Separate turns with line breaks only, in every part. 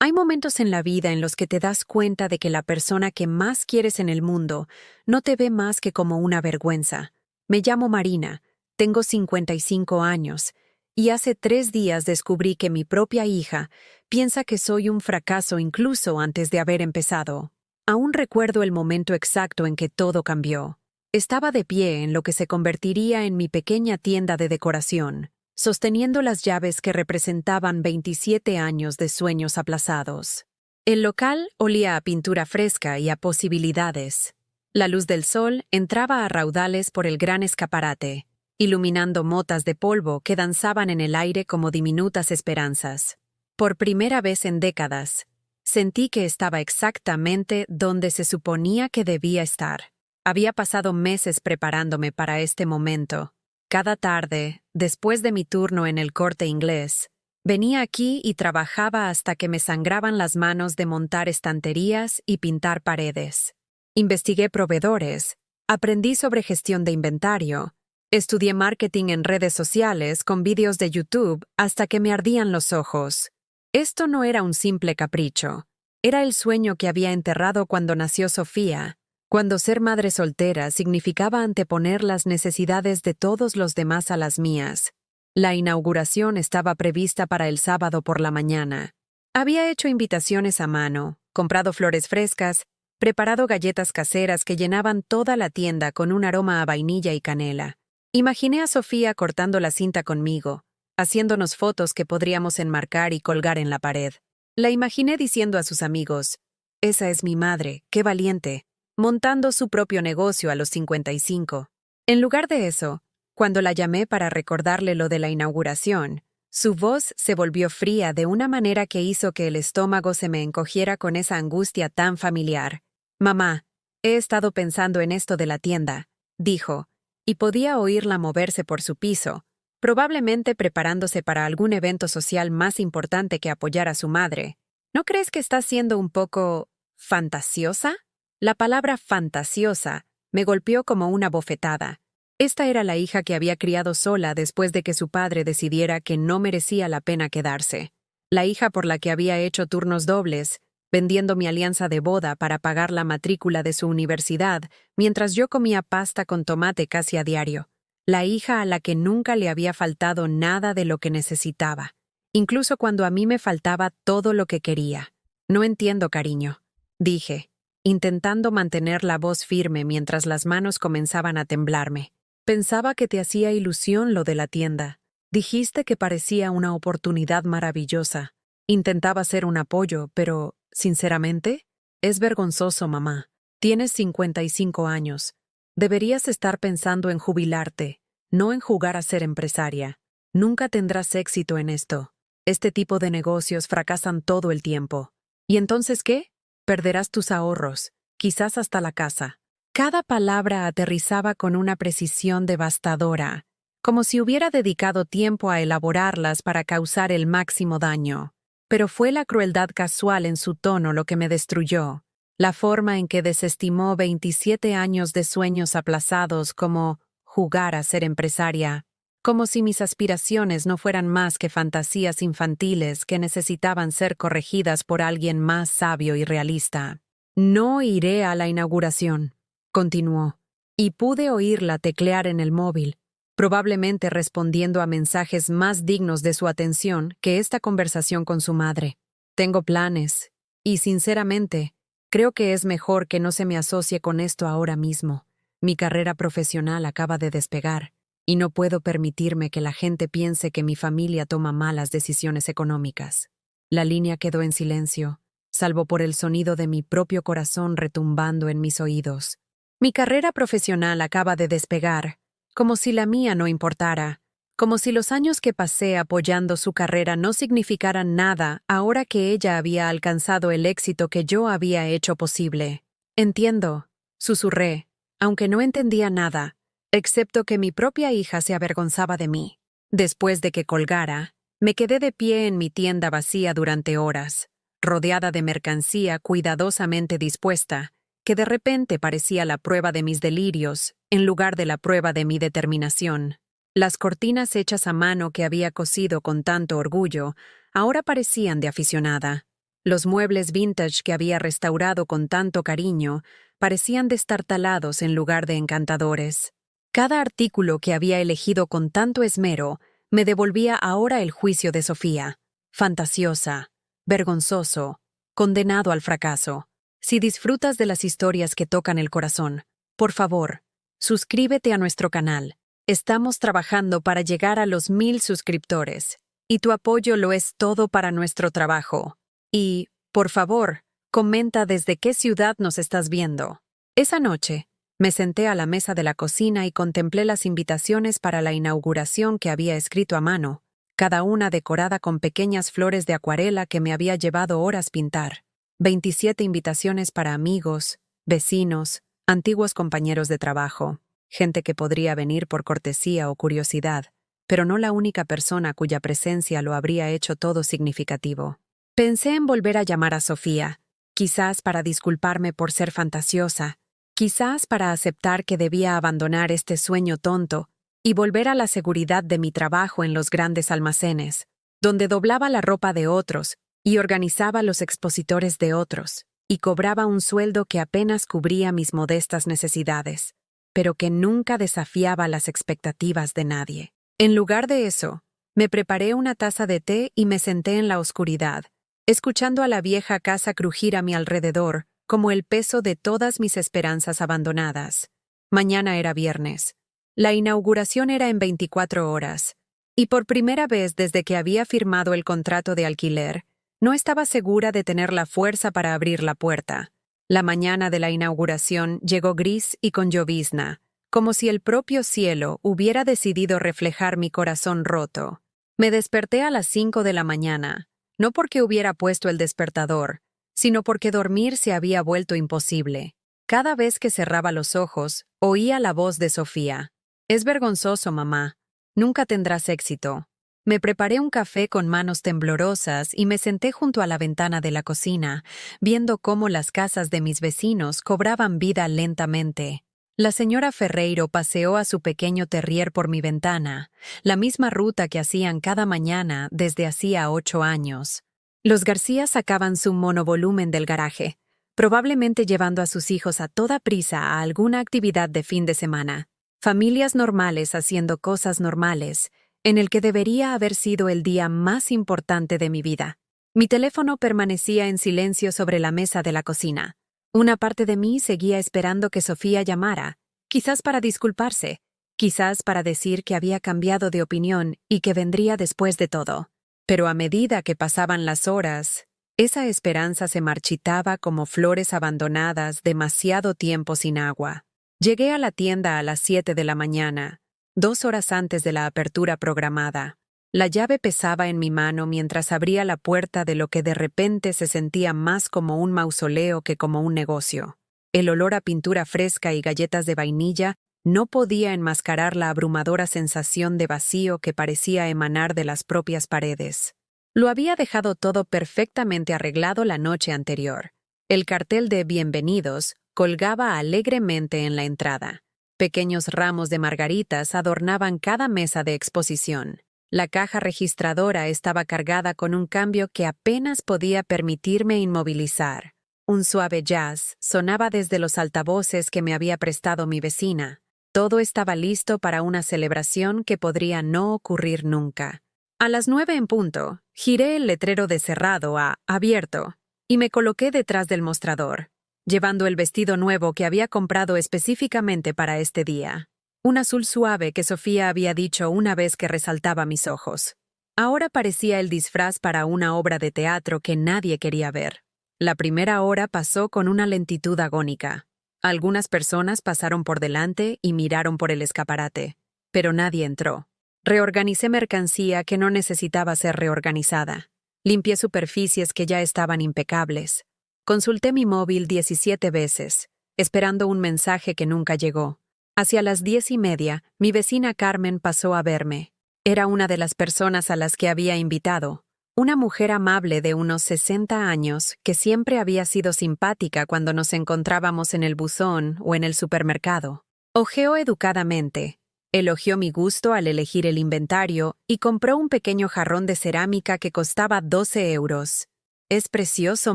Hay momentos en la vida en los que te das cuenta de que la persona que más quieres en el mundo no te ve más que como una vergüenza. Me llamo Marina, tengo 55 años, y hace 3 días descubrí que mi propia hija piensa que soy un fracaso incluso antes de haber empezado. Aún recuerdo el momento exacto en que todo cambió. Estaba de pie en lo que se convertiría en mi pequeña tienda de decoración, sosteniendo las llaves que representaban 27 años de sueños aplazados. El local olía a pintura fresca y a posibilidades. La luz del sol entraba a raudales por el gran escaparate, iluminando motas de polvo que danzaban en el aire como diminutas esperanzas. Por primera vez en décadas, sentí que estaba exactamente donde se suponía que debía estar. Había pasado meses preparándome para este momento. Cada tarde, después de mi turno en el Corte Inglés, venía aquí y trabajaba hasta que me sangraban las manos de montar estanterías y pintar paredes. Investigué proveedores, aprendí sobre gestión de inventario, estudié marketing en redes sociales con vídeos de YouTube hasta que me ardían los ojos. Esto no era un simple capricho, era el sueño que había enterrado cuando nació Sofía, cuando ser madre soltera significaba anteponer las necesidades de todos los demás a las mías. La inauguración estaba prevista para el sábado por la mañana. Había hecho invitaciones a mano, comprado flores frescas, preparado galletas caseras que llenaban toda la tienda con un aroma a vainilla y canela. Imaginé a Sofía cortando la cinta conmigo, haciéndonos fotos que podríamos enmarcar y colgar en la pared. La imaginé diciendo a sus amigos: «Esa es mi madre, qué valiente», montando su propio negocio a los 55. En lugar de eso, cuando la llamé para recordarle lo de la inauguración, su voz se volvió fría de una manera que hizo que el estómago se me encogiera con esa angustia tan familiar. «Mamá, he estado pensando en esto de la tienda», dijo, y podía oírla moverse por su piso, probablemente preparándose para algún evento social más importante que apoyar a su madre. ¿No crees que está siendo un poco fantasiosa? La palabra fantasiosa me golpeó como una bofetada. Esta era la hija que había criado sola después de que su padre decidiera que no merecía la pena quedarse. La hija por la que había hecho turnos dobles, vendiendo mi alianza de boda para pagar la matrícula de su universidad, mientras yo comía pasta con tomate casi a diario. La hija a la que nunca le había faltado nada de lo que necesitaba, incluso cuando a mí me faltaba todo lo que quería. «No entiendo, cariño», dije, intentando mantener la voz firme mientras las manos comenzaban a temblarme. «Pensaba que te hacía ilusión lo de la tienda. Dijiste que parecía una oportunidad maravillosa. Intentaba ser un apoyo, pero, sinceramente, es vergonzoso, mamá. Tienes 55 años. Deberías estar pensando en jubilarte, no en jugar a ser empresaria. Nunca tendrás éxito en esto. Este tipo de negocios fracasan todo el tiempo. ¿Y entonces qué? Perderás tus ahorros, quizás hasta la casa». Cada palabra aterrizaba con una precisión devastadora, como si hubiera dedicado tiempo a elaborarlas para causar el máximo daño. Pero fue la crueldad casual en su tono lo que me destruyó, la forma en que desestimó 27 años de sueños aplazados como jugar a ser empresaria, como si mis aspiraciones no fueran más que fantasías infantiles que necesitaban ser corregidas por alguien más sabio y realista. «No iré a la inauguración», continuó, y pude oírla teclear en el móvil, probablemente respondiendo a mensajes más dignos de su atención que esta conversación con su madre. «Tengo planes, y sinceramente, creo que es mejor que no se me asocie con esto ahora mismo. Mi carrera profesional acaba de despegar, y no puedo permitirme que la gente piense que mi familia toma malas decisiones económicas». La línea quedó en silencio, salvo por el sonido de mi propio corazón retumbando en mis oídos. Mi carrera profesional acaba de despegar, como si la mía no importara, como si los años que pasé apoyando su carrera no significaran nada ahora que ella había alcanzado el éxito que yo había hecho posible. «Entiendo», susurré, aunque no entendía nada, excepto que mi propia hija se avergonzaba de mí. Después de que colgara, me quedé de pie en mi tienda vacía durante horas, rodeada de mercancía cuidadosamente dispuesta, que de repente parecía la prueba de mis delirios, en lugar de la prueba de mi determinación. Las cortinas hechas a mano que había cosido con tanto orgullo, ahora parecían de aficionada. Los muebles vintage que había restaurado con tanto cariño parecían destartalados en lugar de encantadores. Cada artículo que había elegido con tanto esmero me devolvía ahora el juicio de Sofía. Fantasiosa, vergonzoso, condenado al fracaso. Si disfrutas de las historias que tocan el corazón, por favor, suscríbete a nuestro canal. Estamos trabajando para llegar a los 1000 suscriptores, y tu apoyo lo es todo para nuestro trabajo. Y, por favor, comenta desde qué ciudad nos estás viendo. Esa noche, me senté a la mesa de la cocina y contemplé las invitaciones para la inauguración que había escrito a mano, cada una decorada con pequeñas flores de acuarela que me había llevado horas pintar. 27 invitaciones para amigos, vecinos, antiguos compañeros de trabajo, gente que podría venir por cortesía o curiosidad, pero no la única persona cuya presencia lo habría hecho todo significativo. Pensé en volver a llamar a Sofía, quizás para disculparme por ser fantasiosa, quizás para aceptar que debía abandonar este sueño tonto y volver a la seguridad de mi trabajo en los grandes almacenes, donde doblaba la ropa de otros y organizaba los expositores de otros, y cobraba un sueldo que apenas cubría mis modestas necesidades, pero que nunca desafiaba las expectativas de nadie. En lugar de eso, me preparé una taza de té y me senté en la oscuridad, escuchando a la vieja casa crujir a mi alrededor como el peso de todas mis esperanzas abandonadas. Mañana era viernes. La inauguración era en 24 horas, y por primera vez desde que había firmado el contrato de alquiler, no estaba segura de tener la fuerza para abrir la puerta. La mañana de la inauguración llegó gris y con llovizna, como si el propio cielo hubiera decidido reflejar mi corazón roto. Me desperté a las 5 de la mañana, no porque hubiera puesto el despertador, sino porque dormir se había vuelto imposible. Cada vez que cerraba los ojos, oía la voz de Sofía. «Es vergonzoso, mamá. Nunca tendrás éxito». Me preparé un café con manos temblorosas y me senté junto a la ventana de la cocina, viendo cómo las casas de mis vecinos cobraban vida lentamente. La señora Ferreiro paseó a su pequeño terrier por mi ventana, la misma ruta que hacían cada mañana desde hacía 8 años. Los García sacaban su monovolumen del garaje, probablemente llevando a sus hijos a toda prisa a alguna actividad de fin de semana. Familias normales haciendo cosas normales, en el que debería haber sido el día más importante de mi vida. Mi teléfono permanecía en silencio sobre la mesa de la cocina. Una parte de mí seguía esperando que Sofía llamara, quizás para disculparse, quizás para decir que había cambiado de opinión y que vendría después de todo. Pero a medida que pasaban las horas, esa esperanza se marchitaba como flores abandonadas demasiado tiempo sin agua. Llegué a la tienda a las 7 de la mañana, 2 horas antes de la apertura programada. La llave pesaba en mi mano mientras abría la puerta de lo que de repente se sentía más como un mausoleo que como un negocio. El olor a pintura fresca y galletas de vainilla no podía enmascarar la abrumadora sensación de vacío que parecía emanar de las propias paredes. Lo había dejado todo perfectamente arreglado la noche anterior. El cartel de «Bienvenidos» colgaba alegremente en la entrada. Pequeños ramos de margaritas adornaban cada mesa de exposición. La caja registradora estaba cargada con un cambio que apenas podía permitirme inmovilizar. Un suave jazz sonaba desde los altavoces que me había prestado mi vecina. Todo estaba listo para una celebración que podría no ocurrir nunca. A las 9 en punto, giré el letrero de cerrado a abierto y me coloqué detrás del mostrador, llevando el vestido nuevo que había comprado específicamente para este día. Un azul suave que Sofía había dicho una vez que resaltaba mis ojos. Ahora parecía el disfraz para una obra de teatro que nadie quería ver. La primera hora pasó con una lentitud agónica. Algunas personas pasaron por delante y miraron por el escaparate, pero nadie entró. Reorganicé mercancía que no necesitaba ser reorganizada. Limpié superficies que ya estaban impecables. Consulté mi móvil 17 veces, esperando un mensaje que nunca llegó. Hacia las 10:30, mi vecina Carmen pasó a verme. Era una de las personas a las que había invitado. Una mujer amable de unos 60 años que siempre había sido simpática cuando nos encontrábamos en el buzón o en el supermercado. Ojeó educadamente, elogió mi gusto al elegir el inventario y compró un pequeño jarrón de cerámica que costaba 12 euros. Es precioso,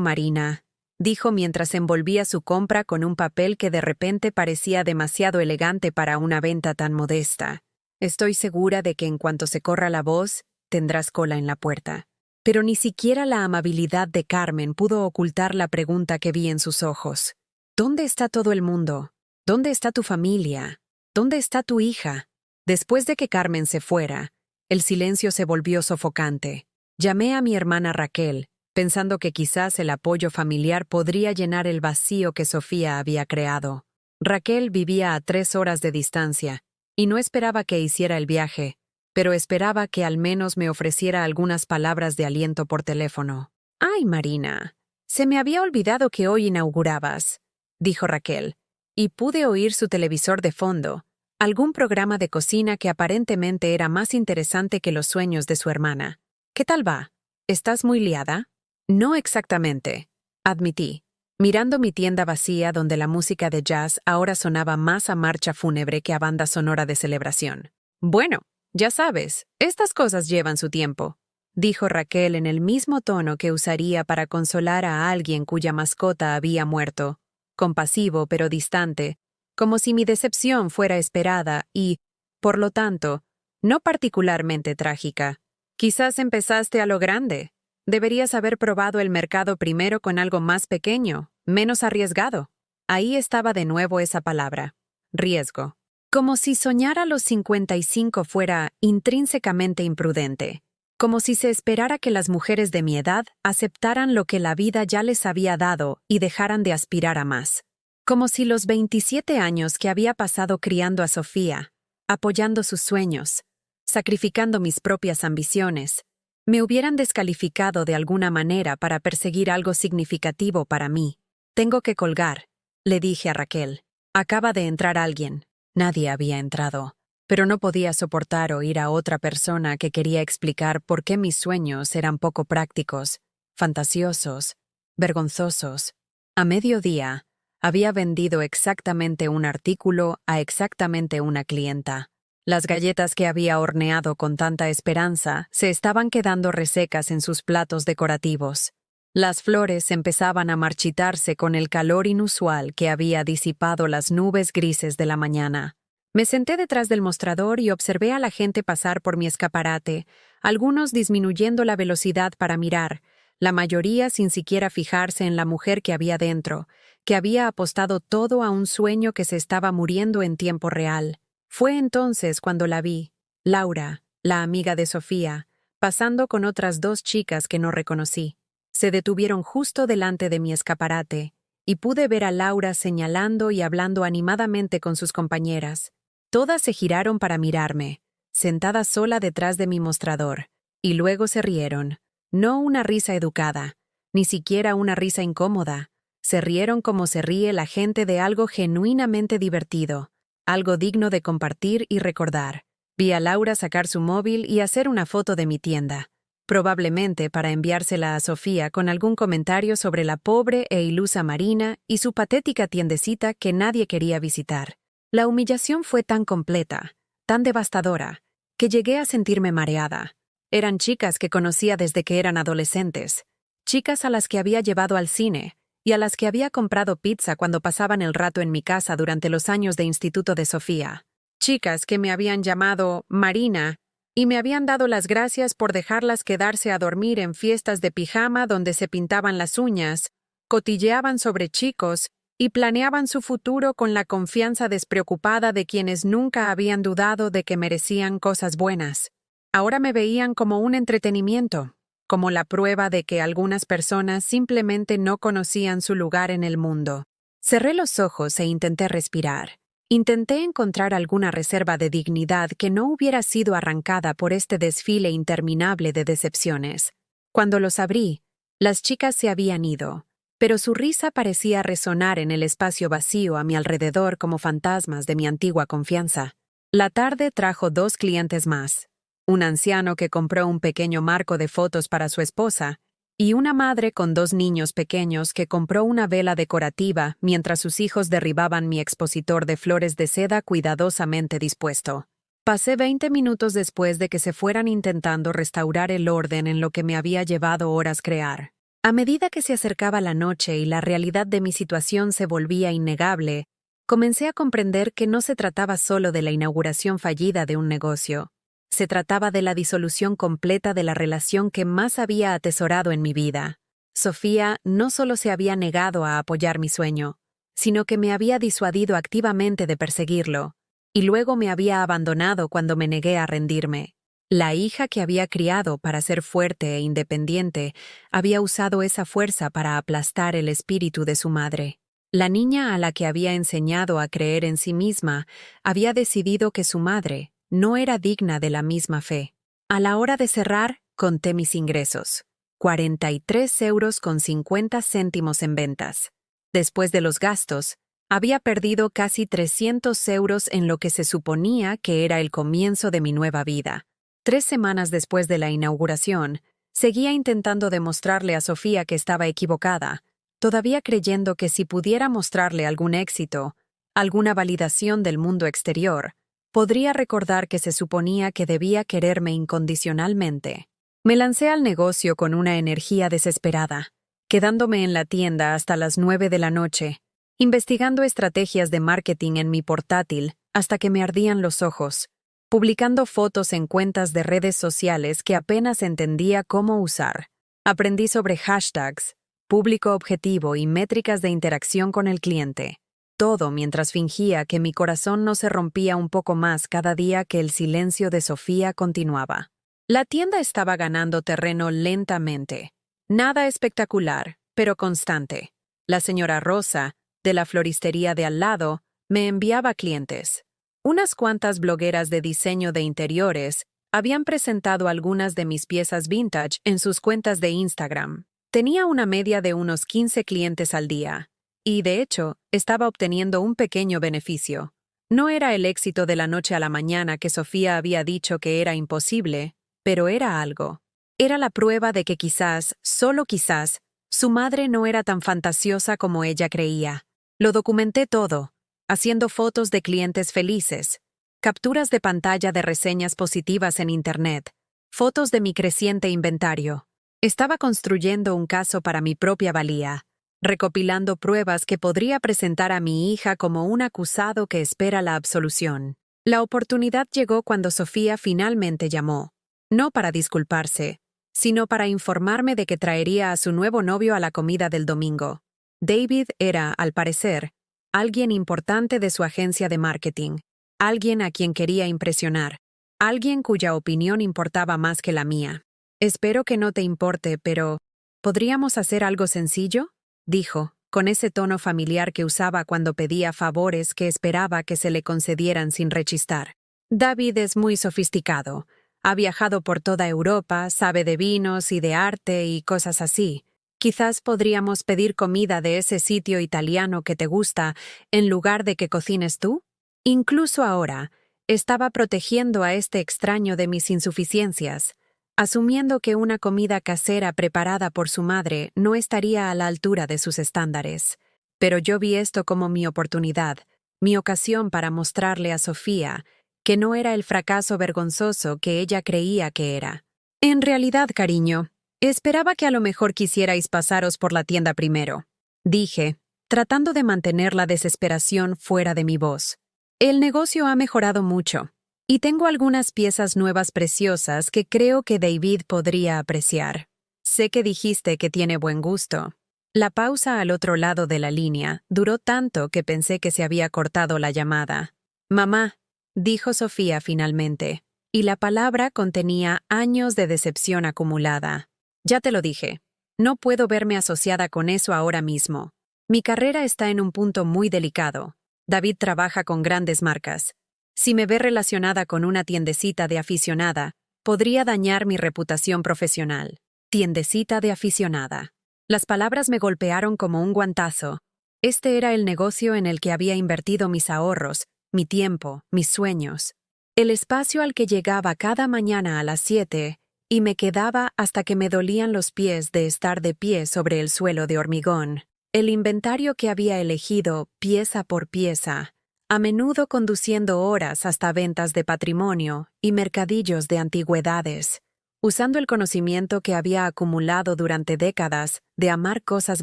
Marina, dijo mientras envolvía su compra con un papel que de repente parecía demasiado elegante para una venta tan modesta. Estoy segura de que en cuanto se corra la voz, tendrás cola en la puerta. Pero ni siquiera la amabilidad de Carmen pudo ocultar la pregunta que vi en sus ojos. ¿Dónde está todo el mundo? ¿Dónde está tu familia? ¿Dónde está tu hija? Después de que Carmen se fuera, el silencio se volvió sofocante. Llamé a mi hermana Raquel, pensando que quizás el apoyo familiar podría llenar el vacío que Sofía había creado. Raquel vivía a 3 horas de distancia, y no esperaba que hiciera el viaje, pero esperaba que al menos me ofreciera algunas palabras de aliento por teléfono. «Ay, Marina, se me había olvidado que hoy inaugurabas», dijo Raquel, y pude oír su televisor de fondo, algún programa de cocina que aparentemente era más interesante que los sueños de su hermana. «¿Qué tal va? ¿Estás muy liada?» «No exactamente», admití, mirando mi tienda vacía donde la música de jazz ahora sonaba más a marcha fúnebre que a banda sonora de celebración. «Bueno, ya sabes, estas cosas llevan su tiempo», dijo Raquel en el mismo tono que usaría para consolar a alguien cuya mascota había muerto, compasivo pero distante, como si mi decepción fuera esperada y, por lo tanto, no particularmente trágica. «Quizás empezaste a lo grande. Deberías haber probado el mercado primero con algo más pequeño, menos arriesgado». Ahí estaba de nuevo esa palabra, riesgo. Como si soñar a los 55 fuera intrínsecamente imprudente. Como si se esperara que las mujeres de mi edad aceptaran lo que la vida ya les había dado y dejaran de aspirar a más. Como si los 27 años que había pasado criando a Sofía, apoyando sus sueños, sacrificando mis propias ambiciones, me hubieran descalificado de alguna manera para perseguir algo significativo para mí. «Tengo que colgar», le dije a Raquel. Acaba de entrar alguien. Nadie había entrado, pero no podía soportar oír a otra persona que quería explicar por qué mis sueños eran poco prácticos, fantasiosos, vergonzosos. A mediodía, había vendido exactamente un artículo a exactamente una clienta. Las galletas que había horneado con tanta esperanza se estaban quedando resecas en sus platos decorativos. Las flores empezaban a marchitarse con el calor inusual que había disipado las nubes grises de la mañana. Me senté detrás del mostrador y observé a la gente pasar por mi escaparate, algunos disminuyendo la velocidad para mirar, la mayoría sin siquiera fijarse en la mujer que había dentro, que había apostado todo a un sueño que se estaba muriendo en tiempo real. Fue entonces cuando la vi, Laura, la amiga de Sofía, pasando con otras 2 chicas que no reconocí. Se detuvieron justo delante de mi escaparate, y pude ver a Laura señalando y hablando animadamente con sus compañeras. Todas se giraron para mirarme, sentada sola detrás de mi mostrador, y luego se rieron. No una risa educada, ni siquiera una risa incómoda. Se rieron como se ríe la gente de algo genuinamente divertido, algo digno de compartir y recordar. Vi a Laura sacar su móvil y hacer una foto de mi tienda, probablemente para enviársela a Sofía con algún comentario sobre la pobre e ilusa Marina y su patética tiendecita que nadie quería visitar. La humillación fue tan completa, tan devastadora, que llegué a sentirme mareada. Eran chicas que conocía desde que eran adolescentes, chicas a las que había llevado al cine y a las que había comprado pizza cuando pasaban el rato en mi casa durante los años de instituto de Sofía. Chicas que me habían llamado Marina y me habían dado las gracias por dejarlas quedarse a dormir en fiestas de pijama donde se pintaban las uñas, cotilleaban sobre chicos y planeaban su futuro con la confianza despreocupada de quienes nunca habían dudado de que merecían cosas buenas. Ahora me veían como un entretenimiento, como la prueba de que algunas personas simplemente no conocían su lugar en el mundo. Cerré los ojos e intenté respirar. Intenté encontrar alguna reserva de dignidad que no hubiera sido arrancada por este desfile interminable de decepciones. Cuando los abrí, las chicas se habían ido, pero su risa parecía resonar en el espacio vacío a mi alrededor como fantasmas de mi antigua confianza. La tarde trajo 2 clientes más. Un anciano que compró un pequeño marco de fotos para su esposa, y una madre con 2 niños pequeños que compró una vela decorativa mientras sus hijos derribaban mi expositor de flores de seda cuidadosamente dispuesto. Pasé 20 minutos después de que se fueran intentando restaurar el orden en lo que me había llevado horas crear. A medida que se acercaba la noche y la realidad de mi situación se volvía innegable, comencé a comprender que no se trataba solo de la inauguración fallida de un negocio. Se trataba de la disolución completa de la relación que más había atesorado en mi vida. Sofía no solo se había negado a apoyar mi sueño, sino que me había disuadido activamente de perseguirlo, y luego me había abandonado cuando me negué a rendirme. La hija que había criado para ser fuerte e independiente había usado esa fuerza para aplastar el espíritu de su madre. La niña a la que había enseñado a creer en sí misma había decidido que su madre no era digna de la misma fe. A la hora de cerrar, conté mis ingresos. 43,50 € en ventas. Después de los gastos, había perdido casi 300 € en lo que se suponía que era el comienzo de mi nueva vida. 3 semanas después de la inauguración, seguía intentando demostrarle a Sofía que estaba equivocada, todavía creyendo que si pudiera mostrarle algún éxito, alguna validación del mundo exterior, podría recordar que se suponía que debía quererme incondicionalmente. Me lancé al negocio con una energía desesperada, quedándome en la tienda hasta las 9 de la noche, investigando estrategias de marketing en mi portátil hasta que me ardían los ojos, publicando fotos en cuentas de redes sociales que apenas entendía cómo usar. Aprendí sobre hashtags, público objetivo y métricas de interacción con el cliente. Todo mientras fingía que mi corazón no se rompía un poco más cada día que el silencio de Sofía continuaba. La tienda estaba ganando terreno lentamente. Nada espectacular, pero constante. La señora Rosa, de la floristería de al lado, me enviaba clientes. Unas cuantas blogueras de diseño de interiores habían presentado algunas de mis piezas vintage en sus cuentas de Instagram. Tenía una media de unos 15 clientes al día, y de hecho, estaba obteniendo un pequeño beneficio. No era el éxito de la noche a la mañana que Sofía había dicho que era imposible, pero era algo. Era la prueba de que quizás, solo quizás, su madre no era tan fantasiosa como ella creía. Lo documenté todo, haciendo fotos de clientes felices, capturas de pantalla de reseñas positivas en Internet, fotos de mi creciente inventario. Estaba construyendo un caso para mi propia valía, recopilando pruebas que podría presentar a mi hija como un acusado que espera la absolución. La oportunidad llegó cuando Sofía finalmente llamó, no para disculparse, sino para informarme de que traería a su nuevo novio a la comida del domingo. David era, al parecer, alguien importante de su agencia de marketing, alguien a quien quería impresionar, alguien cuya opinión importaba más que la mía. «Espero que no te importe, pero ¿podríamos hacer algo sencillo?», dijo, con ese tono familiar que usaba cuando pedía favores que esperaba que se le concedieran sin rechistar. David es muy sofisticado. Ha viajado por toda Europa, sabe de vinos y de arte y cosas así. Quizás podríamos pedir comida de ese sitio italiano que te gusta en lugar de que cocines tú. Incluso ahora, estaba protegiendo a este extraño de mis insuficiencias, asumiendo que una comida casera preparada por su madre no estaría a la altura de sus estándares. Pero yo vi esto como mi oportunidad, mi ocasión para mostrarle a Sofía que no era el fracaso vergonzoso que ella creía que era. «En realidad, cariño, esperaba que a lo mejor quisierais pasaros por la tienda primero», dije, tratando de mantener la desesperación fuera de mi voz. «El negocio ha mejorado mucho, y tengo algunas piezas nuevas preciosas que creo que David podría apreciar. Sé que dijiste que tiene buen gusto». La pausa al otro lado de la línea duró tanto que pensé que se había cortado la llamada. «Mamá», dijo Sofía finalmente, y la palabra contenía años de decepción acumulada. «Ya te lo dije. No puedo verme asociada con eso ahora mismo. Mi carrera está en un punto muy delicado. David trabaja con grandes marcas. Si me ve relacionada con una tiendecita de aficionada, podría dañar mi reputación profesional». Tiendecita de aficionada. Las palabras me golpearon como un guantazo. Este era el negocio en el que había invertido mis ahorros, mi tiempo, mis sueños. El espacio al que llegaba cada mañana a las 7 y me quedaba hasta que me dolían los pies de estar de pie sobre el suelo de hormigón. El inventario que había elegido pieza por pieza, a menudo conduciendo horas hasta ventas de patrimonio y mercadillos de antigüedades. usando el conocimiento que había acumulado durante décadas de amar cosas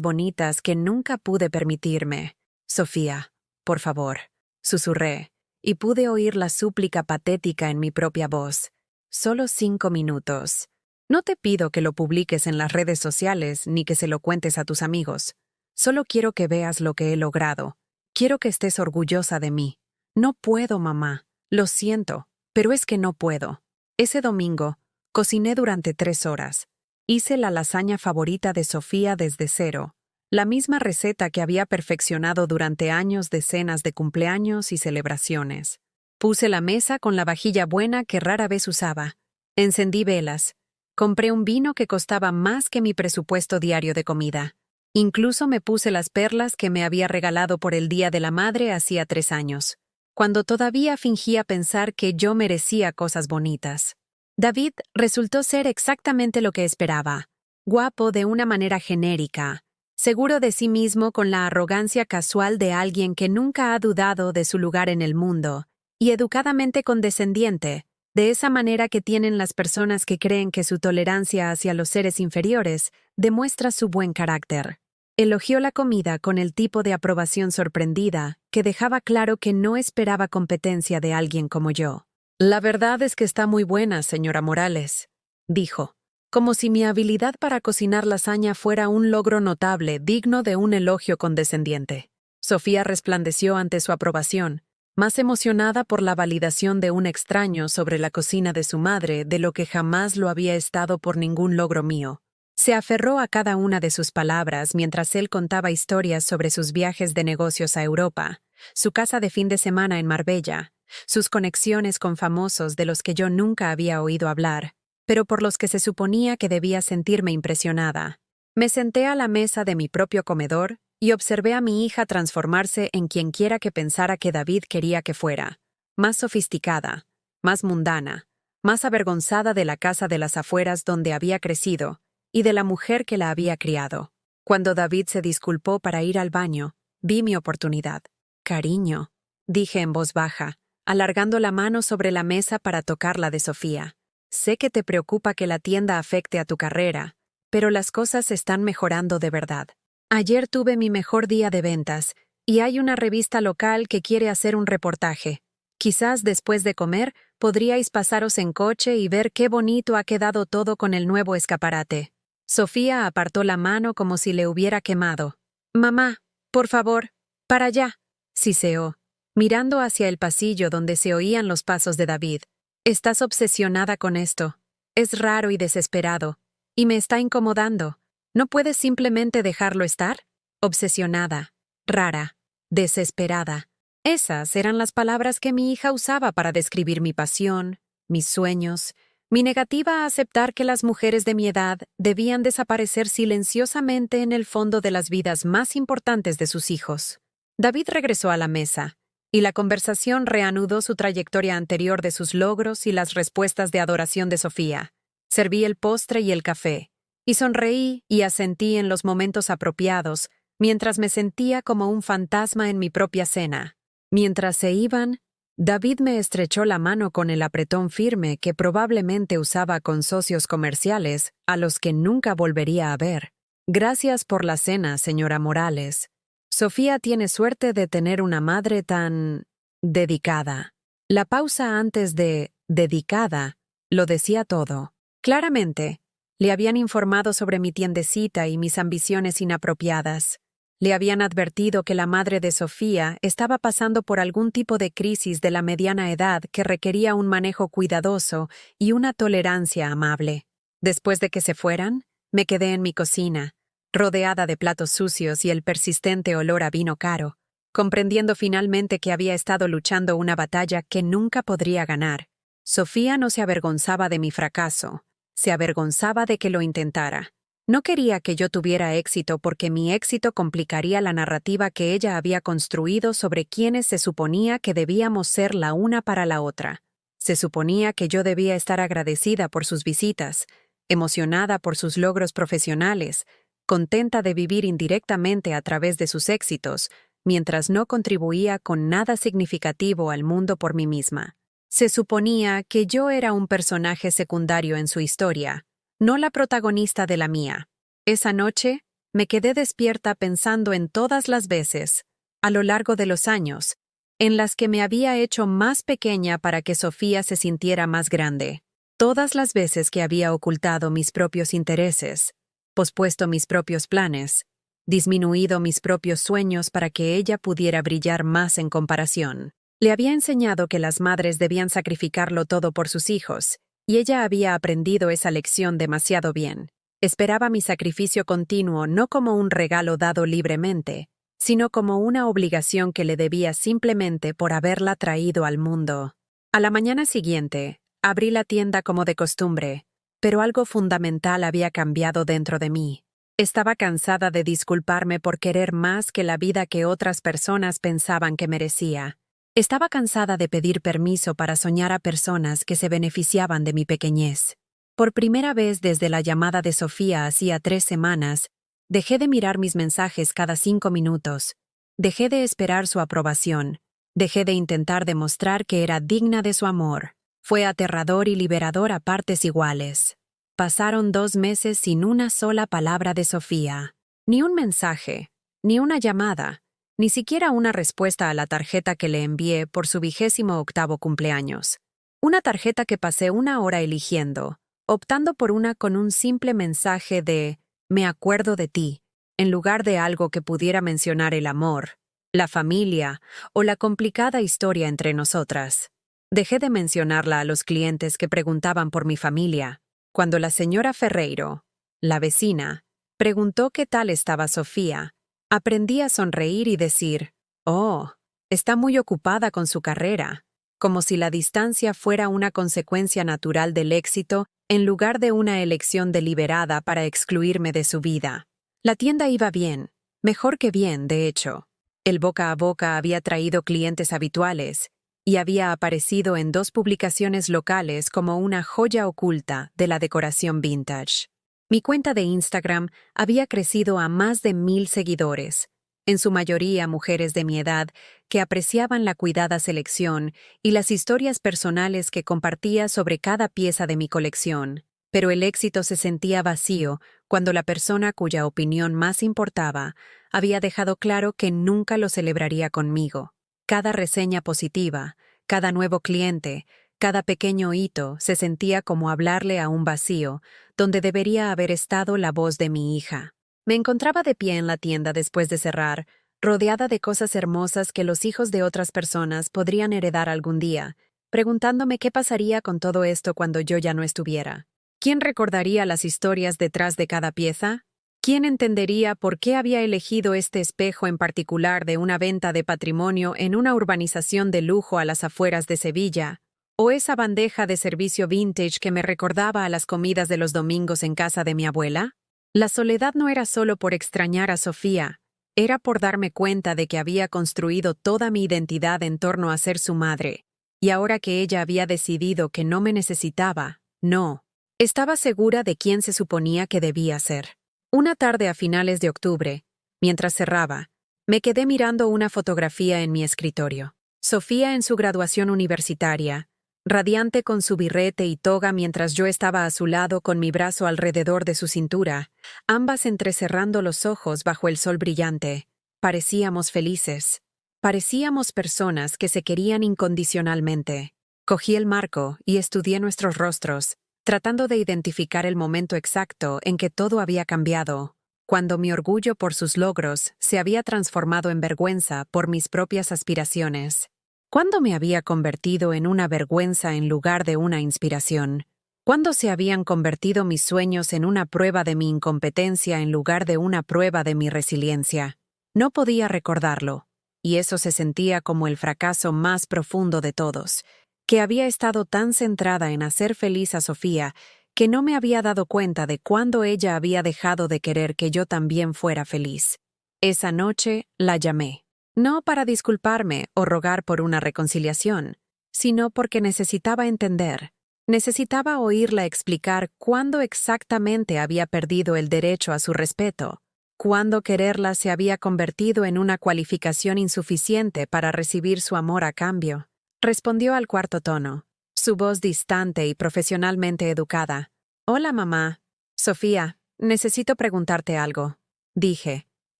bonitas que nunca pude permitirme. Sofía, por favor, susurré, y pude oír la súplica patética en mi propia voz. Solo 5 minutos. No te pido que lo publiques en las redes sociales ni que se lo cuentes a tus amigos. Solo quiero que veas lo que he logrado. Quiero que estés orgullosa de mí. No puedo, mamá. Lo siento, pero es que no puedo. Ese domingo, cociné durante 3 horas. Hice la lasaña favorita de Sofía desde cero, la misma receta que había perfeccionado durante años de cenas de cumpleaños y celebraciones. Puse la mesa con la vajilla buena que rara vez usaba. Encendí velas. Compré un vino que costaba más que mi presupuesto diario de comida. Incluso me puse las perlas que me había regalado por el Día de la Madre hacía 3 años, cuando todavía fingía pensar que yo merecía cosas bonitas. David resultó ser exactamente lo que esperaba. Guapo de una manera genérica, seguro de sí mismo con la arrogancia casual de alguien que nunca ha dudado de su lugar en el mundo, y educadamente condescendiente, de esa manera que tienen las personas que creen que su tolerancia hacia los seres inferiores demuestra su buen carácter. Elogió la comida con el tipo de aprobación sorprendida que dejaba claro que no esperaba competencia de alguien como yo. La verdad es que está muy buena, señora Morales, dijo, como si mi habilidad para cocinar lasaña fuera un logro notable digno de un elogio condescendiente. Sofía resplandeció ante su aprobación, más emocionada por la validación de un extraño sobre la cocina de su madre de lo que jamás lo había estado por ningún logro mío. Se aferró a cada una de sus palabras mientras él contaba historias sobre sus viajes de negocios a Europa, su casa de fin de semana en Marbella, sus conexiones con famosos de los que yo nunca había oído hablar, pero por los que se suponía que debía sentirme impresionada. Me senté a la mesa de mi propio comedor y observé a mi hija transformarse en quienquiera que pensara que David quería que fuera, más sofisticada, más mundana, más avergonzada de la casa de las afueras donde había crecido y de la mujer que la había criado. Cuando David se disculpó para ir al baño, vi mi oportunidad. «Cariño», dije en voz baja, alargando la mano sobre la mesa para tocar la de Sofía. «Sé que te preocupa que la tienda afecte a tu carrera, pero las cosas están mejorando de verdad. Ayer tuve mi mejor día de ventas, y hay una revista local que quiere hacer un reportaje. Quizás después de comer podríais pasaros en coche y ver qué bonito ha quedado todo con el nuevo escaparate». Sofía apartó la mano como si le hubiera quemado. «Mamá, por favor, para allá», siseó, mirando hacia el pasillo donde se oían los pasos de David. «Estás obsesionada con esto. Es raro y desesperado, y me está incomodando. ¿No puedes simplemente dejarlo estar?» Obsesionada, rara, desesperada. Esas eran las palabras que mi hija usaba para describir mi pasión, mis sueños, mi negativa a aceptar que las mujeres de mi edad debían desaparecer silenciosamente en el fondo de las vidas más importantes de sus hijos. David regresó a la mesa, y la conversación reanudó su trayectoria anterior de sus logros y las respuestas de adoración de Sofía. Serví el postre y el café, y sonreí y asentí en los momentos apropiados, mientras me sentía como un fantasma en mi propia cena. Mientras se iban, David me estrechó la mano con el apretón firme que probablemente usaba con socios comerciales a los que nunca volvería a ver. «Gracias por la cena, señora Morales. Sofía tiene suerte de tener una madre tan dedicada». La pausa antes de dedicada lo decía todo. Claramente, le habían informado sobre mi tiendecita y mis ambiciones inapropiadas. Le habían advertido que la madre de Sofía estaba pasando por algún tipo de crisis de la mediana edad que requería un manejo cuidadoso y una tolerancia amable. Después de que se fueran, me quedé en mi cocina, rodeada de platos sucios y el persistente olor a vino caro, comprendiendo finalmente que había estado luchando una batalla que nunca podría ganar. Sofía no se avergonzaba de mi fracaso, se avergonzaba de que lo intentara. No quería que yo tuviera éxito porque mi éxito complicaría la narrativa que ella había construido sobre quienes se suponía que debíamos ser la una para la otra. Se suponía que yo debía estar agradecida por sus visitas, emocionada por sus logros profesionales, contenta de vivir indirectamente a través de sus éxitos, mientras no contribuía con nada significativo al mundo por mí misma. Se suponía que yo era un personaje secundario en su historia, no la protagonista de la mía. Esa noche, me quedé despierta pensando en todas las veces, a lo largo de los años, en las que me había hecho más pequeña para que Sofía se sintiera más grande. Todas las veces que había ocultado mis propios intereses, pospuesto mis propios planes, disminuido mis propios sueños para que ella pudiera brillar más en comparación. Le había enseñado que las madres debían sacrificarlo todo por sus hijos, y ella había aprendido esa lección demasiado bien. Esperaba mi sacrificio continuo no como un regalo dado libremente, sino como una obligación que le debía simplemente por haberla traído al mundo. A la mañana siguiente, abrí la tienda como de costumbre, pero algo fundamental había cambiado dentro de mí. Estaba cansada de disculparme por querer más que la vida que otras personas pensaban que merecía. Estaba cansada de pedir permiso para soñar a personas que se beneficiaban de mi pequeñez. Por primera vez desde la llamada de Sofía hacía 3 semanas, dejé de mirar mis mensajes cada 5 minutos. Dejé de esperar su aprobación. Dejé de intentar demostrar que era digna de su amor. Fue aterrador y liberador a partes iguales. Pasaron 2 meses sin una sola palabra de Sofía. Ni un mensaje, ni una llamada. Ni siquiera una respuesta a la tarjeta que le envié por su 28º cumpleaños. Una tarjeta que pasé 1 hora eligiendo, optando por una con un simple mensaje de «Me acuerdo de ti», en lugar de algo que pudiera mencionar el amor, la familia o la complicada historia entre nosotras. Dejé de mencionarla a los clientes que preguntaban por mi familia. Cuando la señora Ferreiro, la vecina, preguntó qué tal estaba Sofía, aprendí a sonreír y decir, «Oh, está muy ocupada con su carrera», como si la distancia fuera una consecuencia natural del éxito en lugar de una elección deliberada para excluirme de su vida. La tienda iba bien, mejor que bien, de hecho. El boca a boca había traído clientes habituales y había aparecido en 2 publicaciones locales como una joya oculta de la decoración vintage. Mi cuenta de Instagram había crecido a más de 1000 seguidores, en su mayoría mujeres de mi edad que apreciaban la cuidada selección y las historias personales que compartía sobre cada pieza de mi colección. Pero el éxito se sentía vacío cuando la persona cuya opinión más importaba había dejado claro que nunca lo celebraría conmigo. Cada reseña positiva, cada nuevo cliente, cada pequeño hito se sentía como hablarle a un vacío, donde debería haber estado la voz de mi hija. Me encontraba de pie en la tienda después de cerrar, rodeada de cosas hermosas que los hijos de otras personas podrían heredar algún día, preguntándome qué pasaría con todo esto cuando yo ya no estuviera. ¿Quién recordaría las historias detrás de cada pieza? ¿Quién entendería por qué había elegido este espejo en particular de una venta de patrimonio en una urbanización de lujo a las afueras de Sevilla? ¿O esa bandeja de servicio vintage que me recordaba a las comidas de los domingos en casa de mi abuela? La soledad no era solo por extrañar a Sofía, era por darme cuenta de que había construido toda mi identidad en torno a ser su madre, y ahora que ella había decidido que no me necesitaba, no. Estaba segura de quién se suponía que debía ser. Una tarde a finales de octubre, mientras cerraba, me quedé mirando una fotografía en mi escritorio. Sofía en su graduación universitaria, radiante con su birrete y toga mientras yo estaba a su lado con mi brazo alrededor de su cintura, ambas entrecerrando los ojos bajo el sol brillante. Parecíamos felices. Parecíamos personas que se querían incondicionalmente. Cogí el marco y estudié nuestros rostros, tratando de identificar el momento exacto en que todo había cambiado, cuando mi orgullo por sus logros se había transformado en vergüenza por mis propias aspiraciones. ¿Cuándo me había convertido en una vergüenza en lugar de una inspiración? ¿Cuándo se habían convertido mis sueños en una prueba de mi incompetencia en lugar de una prueba de mi resiliencia? No podía recordarlo, y eso se sentía como el fracaso más profundo de todos, que había estado tan centrada en hacer feliz a Sofía que no me había dado cuenta de cuándo ella había dejado de querer que yo también fuera feliz. Esa noche la llamé. No para disculparme o rogar por una reconciliación, sino porque necesitaba entender. Necesitaba oírla explicar cuándo exactamente había perdido el derecho a su respeto, cuándo quererla se había convertido en una cualificación insuficiente para recibir su amor a cambio. respondió al cuarto tono, su voz distante y profesionalmente educada. Hola, mamá. Sofía, necesito preguntarte algo, dije,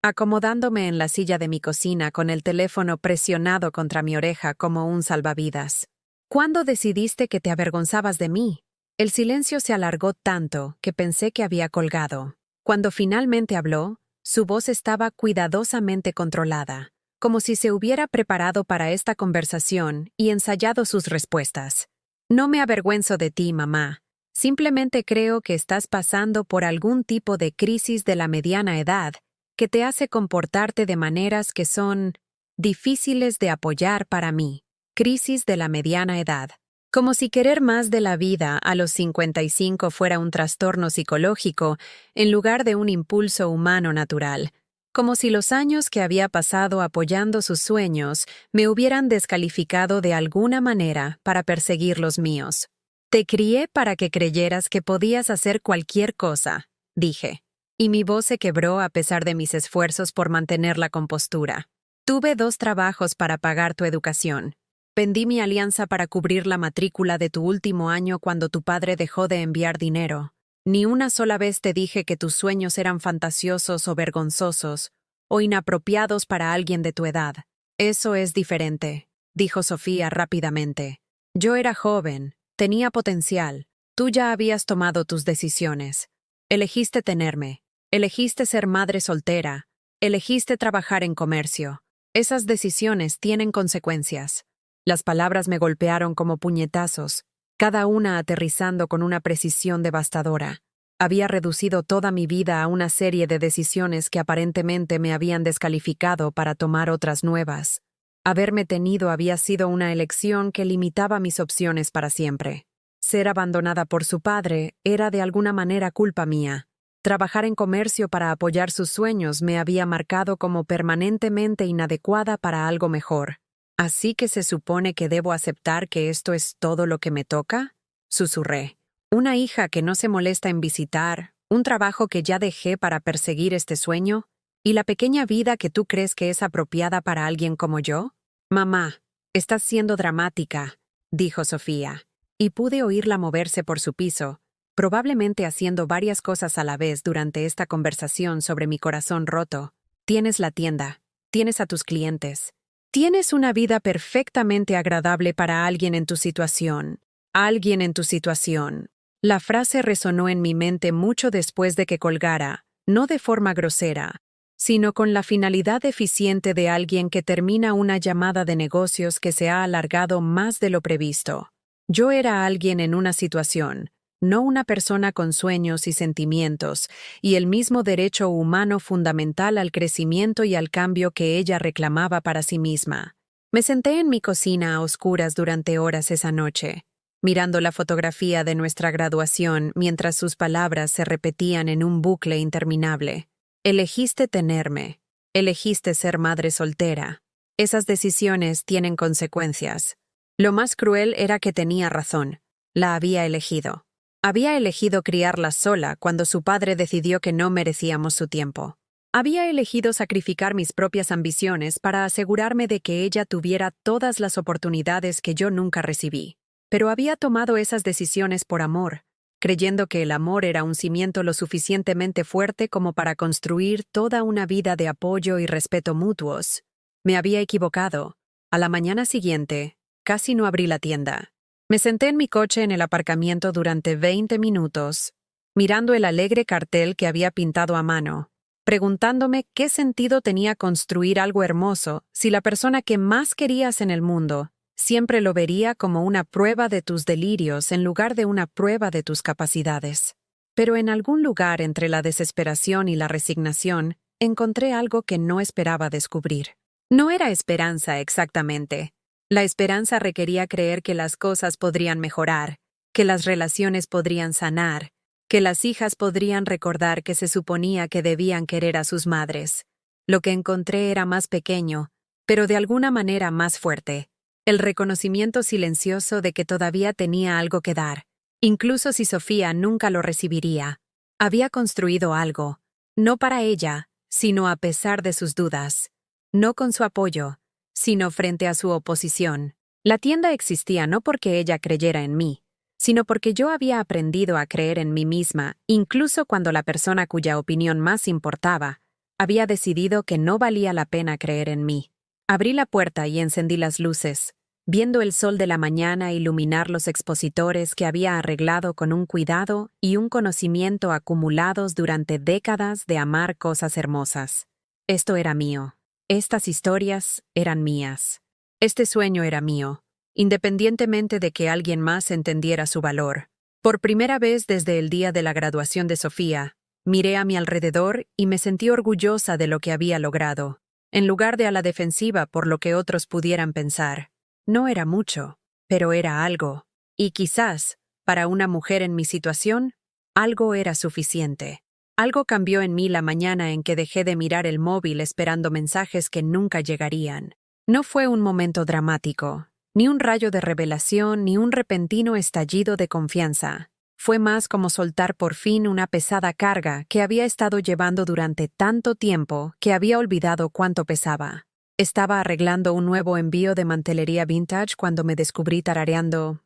acomodándome en la silla de mi cocina con el teléfono presionado contra mi oreja como un salvavidas. ¿Cuándo decidiste que te avergonzabas de mí? El silencio se alargó tanto que pensé que había colgado. Cuando finalmente habló, su voz estaba cuidadosamente controlada, como si se hubiera preparado para esta conversación y ensayado sus respuestas. No me avergüenzo de ti, mamá. Simplemente creo que estás pasando por algún tipo de crisis de la mediana edad que te hace comportarte de maneras que son difíciles de apoyar para mí. Crisis de la mediana edad. Como si querer más de la vida a los 55 fuera un trastorno psicológico en lugar de un impulso humano natural. Como si los años que había pasado apoyando sus sueños me hubieran descalificado de alguna manera para perseguir los míos. Te crié para que creyeras que podías hacer cualquier cosa, dije, y mi voz se quebró a pesar de mis esfuerzos por mantener la compostura. Tuve 2 trabajos para pagar tu educación. Vendí mi alianza para cubrir la matrícula de tu último año cuando tu padre dejó de enviar dinero. Ni una sola vez te dije que tus sueños eran fantasiosos o vergonzosos, o inapropiados para alguien de tu edad. Eso es diferente, dijo Sofía rápidamente. Yo era joven, tenía potencial. Tú ya habías tomado tus decisiones. Elegiste tenerme. Elegiste ser madre soltera. Elegiste trabajar en comercio. Esas decisiones tienen consecuencias. Las palabras me golpearon como puñetazos, cada una aterrizando con una precisión devastadora. Había reducido toda mi vida a una serie de decisiones que aparentemente me habían descalificado para tomar otras nuevas. Haberme tenido había sido una elección que limitaba mis opciones para siempre. Ser abandonada por su padre era de alguna manera culpa mía. Trabajar en comercio para apoyar sus sueños me había marcado como permanentemente inadecuada para algo mejor. ¿Así que se supone que debo aceptar que esto es todo lo que me toca? Susurré. ¿Una hija que no se molesta en visitar, un trabajo que ya dejé para perseguir este sueño, y la pequeña vida que tú crees que es apropiada para alguien como yo? Mamá, estás siendo dramática, dijo Sofía, y pude oírla moverse por su piso, probablemente haciendo varias cosas a la vez durante esta conversación sobre mi corazón roto. Tienes la tienda, tienes a tus clientes. Tienes una vida perfectamente agradable para alguien en tu situación. Alguien en tu situación. La frase resonó en mi mente mucho después de que colgara, no de forma grosera, sino con la finalidad eficiente de alguien que termina una llamada de negocios que se ha alargado más de lo previsto. Yo era alguien en una situación, no una persona con sueños y sentimientos, y el mismo derecho humano fundamental al crecimiento y al cambio que ella reclamaba para sí misma. Me senté en mi cocina a oscuras durante horas esa noche, mirando la fotografía de nuestra graduación mientras sus palabras se repetían en un bucle interminable. Elegiste tenerme. Elegiste ser madre soltera. Esas decisiones tienen consecuencias. Lo más cruel era que tenía razón. La había elegido. Había elegido criarla sola cuando su padre decidió que no merecíamos su tiempo. Había elegido sacrificar mis propias ambiciones para asegurarme de que ella tuviera todas las oportunidades que yo nunca recibí. Pero había tomado esas decisiones por amor, creyendo que el amor era un cimiento lo suficientemente fuerte como para construir toda una vida de apoyo y respeto mutuos. Me había equivocado. A la mañana siguiente, casi no abrí la tienda. Me senté en mi coche en el aparcamiento durante 20 minutos, mirando el alegre cartel que había pintado a mano, preguntándome qué sentido tenía construir algo hermoso si la persona que más querías en el mundo siempre lo vería como una prueba de tus delirios en lugar de una prueba de tus capacidades. Pero en algún lugar entre la desesperación y la resignación, encontré algo que no esperaba descubrir. No era esperanza exactamente. La esperanza requería creer que las cosas podrían mejorar, que las relaciones podrían sanar, que las hijas podrían recordar que se suponía que debían querer a sus madres. Lo que encontré era más pequeño, pero de alguna manera más fuerte. El reconocimiento silencioso de que todavía tenía algo que dar, incluso si Sofía nunca lo recibiría. Había construido algo, no para ella, sino a pesar de sus dudas, no con su apoyo, sino frente a su oposición. La tienda existía no porque ella creyera en mí, sino porque yo había aprendido a creer en mí misma, incluso cuando la persona cuya opinión más importaba había decidido que no valía la pena creer en mí. Abrí la puerta y encendí las luces, viendo el sol de la mañana iluminar los expositores que había arreglado con un cuidado y un conocimiento acumulados durante décadas de amar cosas hermosas. Esto era mío. Estas historias eran mías. Este sueño era mío, independientemente de que alguien más entendiera su valor. Por primera vez desde el día de la graduación de Sofía, miré a mi alrededor y me sentí orgullosa de lo que había logrado, en lugar de a la defensiva por lo que otros pudieran pensar. No era mucho, pero era algo. Y quizás, para una mujer en mi situación, algo era suficiente. Algo cambió en mí la mañana en que dejé de mirar el móvil esperando mensajes que nunca llegarían. No fue un momento dramático, ni un rayo de revelación, ni un repentino estallido de confianza. Fue más como soltar por fin una pesada carga que había estado llevando durante tanto tiempo que había olvidado cuánto pesaba. Estaba arreglando un nuevo envío de mantelería vintage cuando me descubrí tarareando,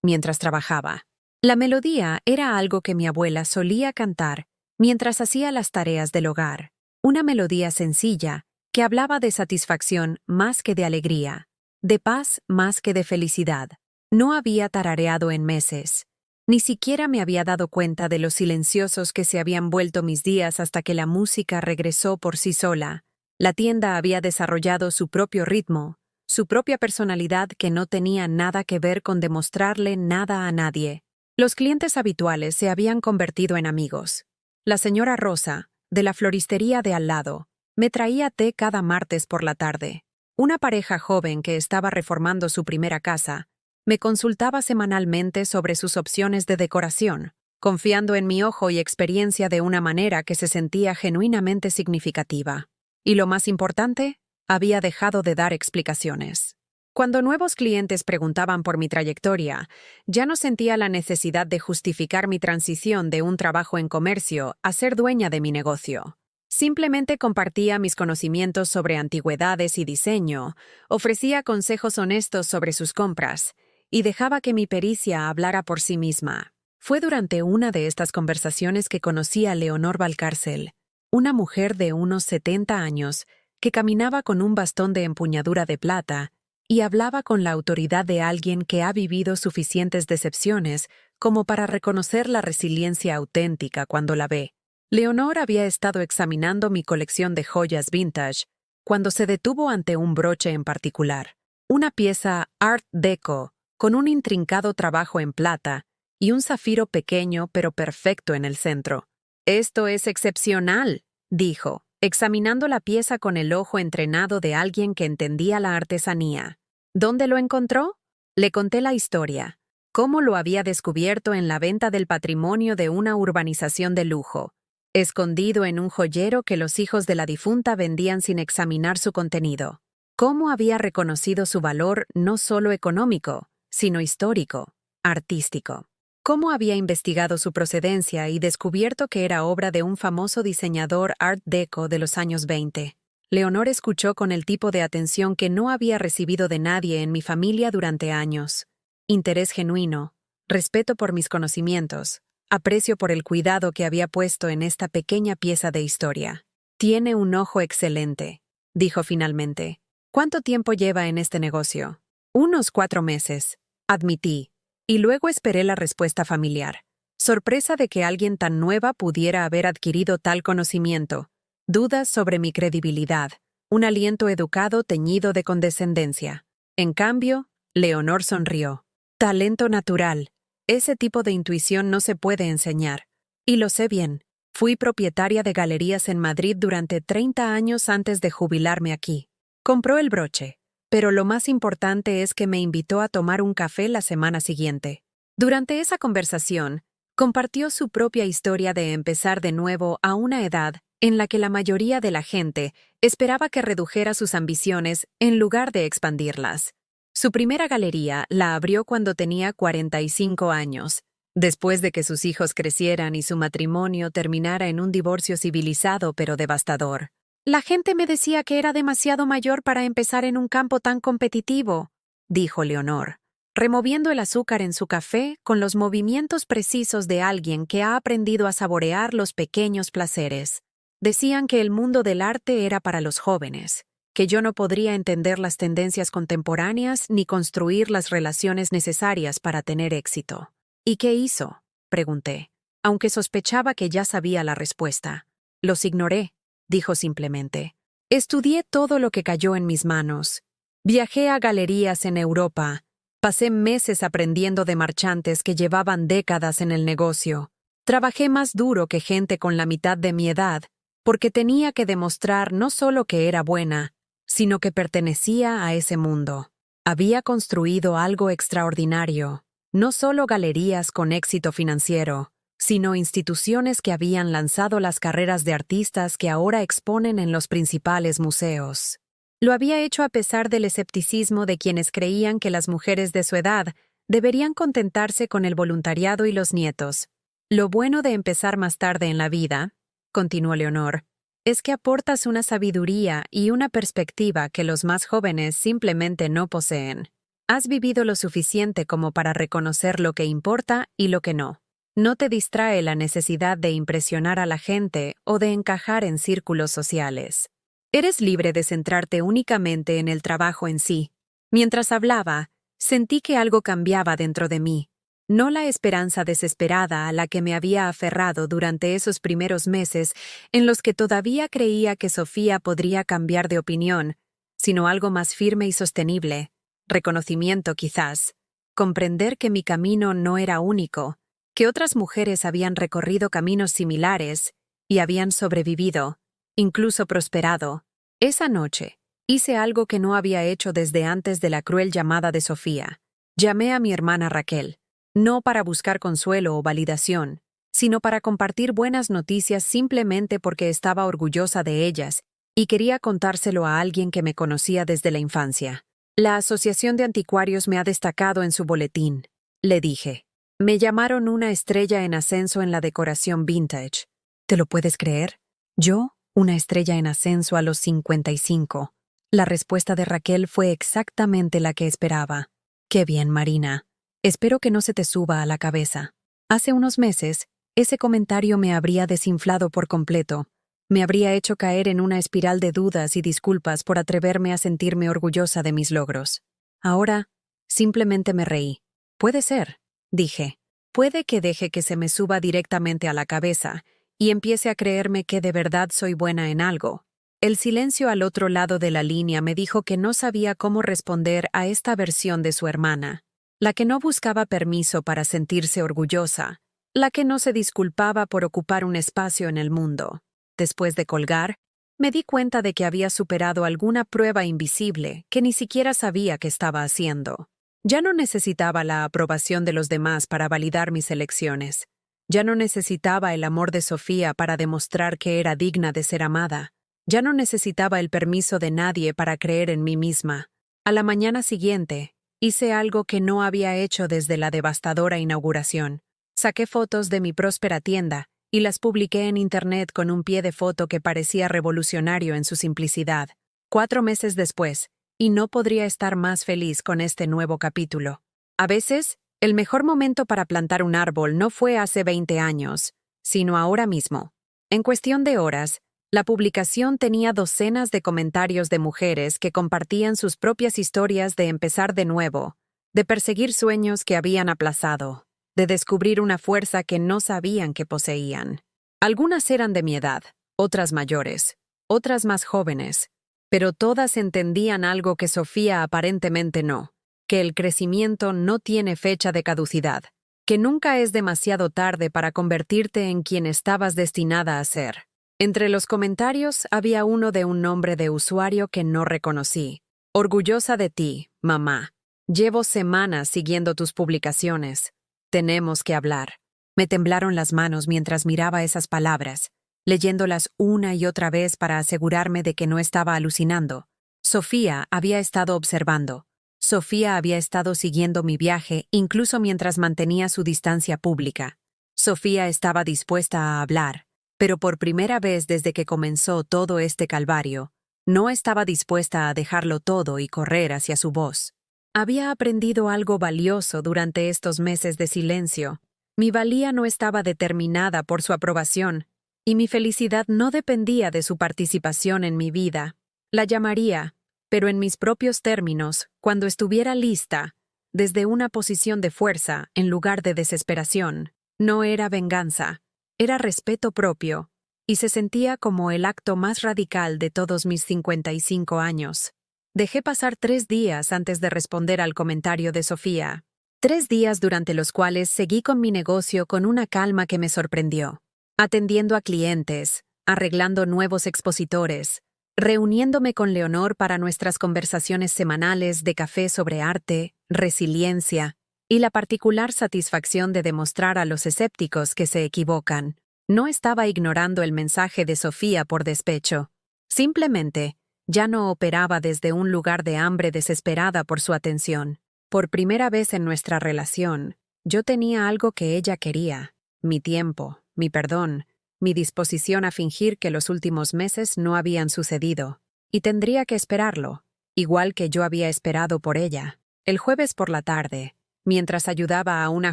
mientras trabajaba. La melodía era algo que mi abuela solía cantar mientras hacía las tareas del hogar. Una melodía sencilla que hablaba de satisfacción más que de alegría, de paz más que de felicidad. No había tarareado en meses. Ni siquiera me había dado cuenta de lo silenciosos que se habían vuelto mis días hasta que la música regresó por sí sola. La tienda había desarrollado su propio ritmo, su propia personalidad que no tenía nada que ver con demostrarle nada a nadie. Los clientes habituales se habían convertido en amigos. La señora Rosa, de la floristería de al lado, me traía té cada martes por la tarde. Una pareja joven que estaba reformando su primera casa me consultaba semanalmente sobre sus opciones de decoración, confiando en mi ojo y experiencia de una manera que se sentía genuinamente significativa. Y lo más importante, había dejado de dar explicaciones. Cuando nuevos clientes preguntaban por mi trayectoria, ya no sentía la necesidad de justificar mi transición de un trabajo en comercio a ser dueña de mi negocio. Simplemente compartía mis conocimientos sobre antigüedades y diseño, ofrecía consejos honestos sobre sus compras y dejaba que mi pericia hablara por sí misma. Fue durante una de estas conversaciones que conocí a Leonor Valcárcel, una mujer de unos 70 años que caminaba con un bastón de empuñadura de plata y hablaba con la autoridad de alguien que ha vivido suficientes decepciones como para reconocer la resiliencia auténtica cuando la ve. Leonor había estado examinando mi colección de joyas vintage cuando se detuvo ante un broche en particular, una pieza Art Deco con un intrincado trabajo en plata y un zafiro pequeño pero perfecto en el centro. «Esto es excepcional», dijo, examinando la pieza con el ojo entrenado de alguien que entendía la artesanía. «¿Dónde lo encontró?» Le conté la historia, cómo lo había descubierto en la venta del patrimonio de una urbanización de lujo, escondido en un joyero que los hijos de la difunta vendían sin examinar su contenido. Cómo había reconocido su valor no solo económico, sino histórico, artístico. Cómo había investigado su procedencia y descubierto que era obra de un famoso diseñador Art Deco de los años 20. Leonor escuchó con el tipo de atención que no había recibido de nadie en mi familia durante años. Interés genuino, respeto por mis conocimientos, aprecio por el cuidado que había puesto en esta pequeña pieza de historia. «Tiene un ojo excelente», dijo finalmente. «¿Cuánto tiempo lleva en este negocio?» «Unos 4 meses», admití, y luego esperé la respuesta familiar. Sorpresa de que alguien tan nueva pudiera haber adquirido tal conocimiento, dudas sobre mi credibilidad, un aliento educado teñido de condescendencia. En cambio, Leonor sonrió. «Talento natural. Ese tipo de intuición no se puede enseñar. Y lo sé bien. Fui propietaria de galerías en Madrid durante 30 años antes de jubilarme aquí. Compró el broche, pero lo más importante es que me invitó a tomar un café la semana siguiente. Durante esa conversación, compartió su propia historia de empezar de nuevo a una edad en la que la mayoría de la gente esperaba que redujera sus ambiciones en lugar de expandirlas. Su primera galería la abrió cuando tenía 45 años, después de que sus hijos crecieran y su matrimonio terminara en un divorcio civilizado pero devastador. La gente me decía que era demasiado mayor para empezar en un campo tan competitivo, dijo Leonor, removiendo el azúcar en su café con los movimientos precisos de alguien que ha aprendido a saborear los pequeños placeres. Decían que el mundo del arte era para los jóvenes, que yo no podría entender las tendencias contemporáneas ni construir las relaciones necesarias para tener éxito. ¿Y qué hizo?, pregunté, aunque sospechaba que ya sabía la respuesta. Los ignoré, dijo simplemente. Estudié todo lo que cayó en mis manos. Viajé a galerías en Europa. Pasé meses aprendiendo de marchantes que llevaban décadas en el negocio. Trabajé más duro que gente con la mitad de mi edad, porque tenía que demostrar no solo que era buena, sino que pertenecía a ese mundo. Había construido algo extraordinario, no solo galerías con éxito financiero, sino instituciones que habían lanzado las carreras de artistas que ahora exponen en los principales museos. Lo había hecho a pesar del escepticismo de quienes creían que las mujeres de su edad deberían contentarse con el voluntariado y los nietos. Lo bueno de empezar más tarde en la vida, continuó Leonor, es que aportas una sabiduría y una perspectiva que los más jóvenes simplemente no poseen. Has vivido lo suficiente como para reconocer lo que importa y lo que no. No te distrae la necesidad de impresionar a la gente o de encajar en círculos sociales. Eres libre de centrarte únicamente en el trabajo en sí. Mientras hablaba, sentí que algo cambiaba dentro de mí. No la esperanza desesperada a la que me había aferrado durante esos primeros meses en los que todavía creía que Sofía podría cambiar de opinión, sino algo más firme y sostenible. Reconocimiento quizás. Comprender que mi camino no era único, que otras mujeres habían recorrido caminos similares y habían sobrevivido, incluso prosperado. Esa noche, hice algo que no había hecho desde antes de la cruel llamada de Sofía. Llamé a mi hermana Raquel, no para buscar consuelo o validación, sino para compartir buenas noticias simplemente porque estaba orgullosa de ellas y quería contárselo a alguien que me conocía desde la infancia. La Asociación de Anticuarios me ha destacado en su boletín, le dije. Me llamaron una estrella en ascenso en la decoración vintage. ¿Te lo puedes creer? Yo, una estrella en ascenso a los 55. La respuesta de Raquel fue exactamente la que esperaba. Qué bien, Marina. Espero que no se te suba a la cabeza. Hace unos meses, ese comentario me habría desinflado por completo. Me habría hecho caer en una espiral de dudas y disculpas por atreverme a sentirme orgullosa de mis logros. Ahora, simplemente me reí. Puede ser, dije. Puede que deje que se me suba directamente a la cabeza y empiece a creerme que de verdad soy buena en algo. El silencio al otro lado de la línea me dijo que no sabía cómo responder a esta versión de su hermana, la que no buscaba permiso para sentirse orgullosa, la que no se disculpaba por ocupar un espacio en el mundo. Después de colgar, me di cuenta de que había superado alguna prueba invisible que ni siquiera sabía que estaba haciendo. Ya no necesitaba la aprobación de los demás para validar mis elecciones. Ya no necesitaba el amor de Sofía para demostrar que era digna de ser amada. Ya no necesitaba el permiso de nadie para creer en mí misma. A la mañana siguiente, hice algo que no había hecho desde la devastadora inauguración. Saqué fotos de mi próspera tienda y las publiqué en Internet con un pie de foto que parecía revolucionario en su simplicidad. 4 meses después, y no podría estar más feliz con este nuevo capítulo. A veces, el mejor momento para plantar un árbol no fue hace 20 años, sino ahora mismo. En cuestión de horas, la publicación tenía docenas de comentarios de mujeres que compartían sus propias historias de empezar de nuevo, de perseguir sueños que habían aplazado, de descubrir una fuerza que no sabían que poseían. Algunas eran de mi edad, otras mayores, otras más jóvenes, pero todas entendían algo que Sofía aparentemente no, que el crecimiento no tiene fecha de caducidad, que nunca es demasiado tarde para convertirte en quien estabas destinada a ser. Entre los comentarios había uno de un nombre de usuario que no reconocí. Orgullosa de ti, mamá. Llevo semanas siguiendo tus publicaciones. Tenemos que hablar. Me temblaron las manos mientras miraba esas palabras, leyéndolas una y otra vez para asegurarme de que no estaba alucinando. Sofía había estado observando. Sofía había estado siguiendo mi viaje incluso mientras mantenía su distancia pública. Sofía estaba dispuesta a hablar. Pero por primera vez desde que comenzó todo este calvario, no estaba dispuesta a dejarlo todo y correr hacia su voz. Había aprendido algo valioso durante estos meses de silencio. Mi valía no estaba determinada por su aprobación, y mi felicidad no dependía de su participación en mi vida. La llamaría, pero en mis propios términos, cuando estuviera lista, desde una posición de fuerza en lugar de desesperación. No era venganza, era respeto propio, y se sentía como el acto más radical de todos mis 55 años. Dejé pasar 3 días antes de responder al comentario de Sofía. 3 días durante los cuales seguí con mi negocio con una calma que me sorprendió. Atendiendo a clientes, arreglando nuevos expositores, reuniéndome con Leonor para nuestras conversaciones semanales de café sobre arte, resiliencia y la particular satisfacción de demostrar a los escépticos que se equivocan. No estaba ignorando el mensaje de Sofía por despecho. Simplemente, ya no operaba desde un lugar de hambre desesperada por su atención. Por primera vez en nuestra relación, yo tenía algo que ella quería: mi tiempo, mi perdón, mi disposición a fingir que los últimos meses no habían sucedido. Y tendría que esperarlo, igual que yo había esperado por ella. El jueves por la tarde, mientras ayudaba a una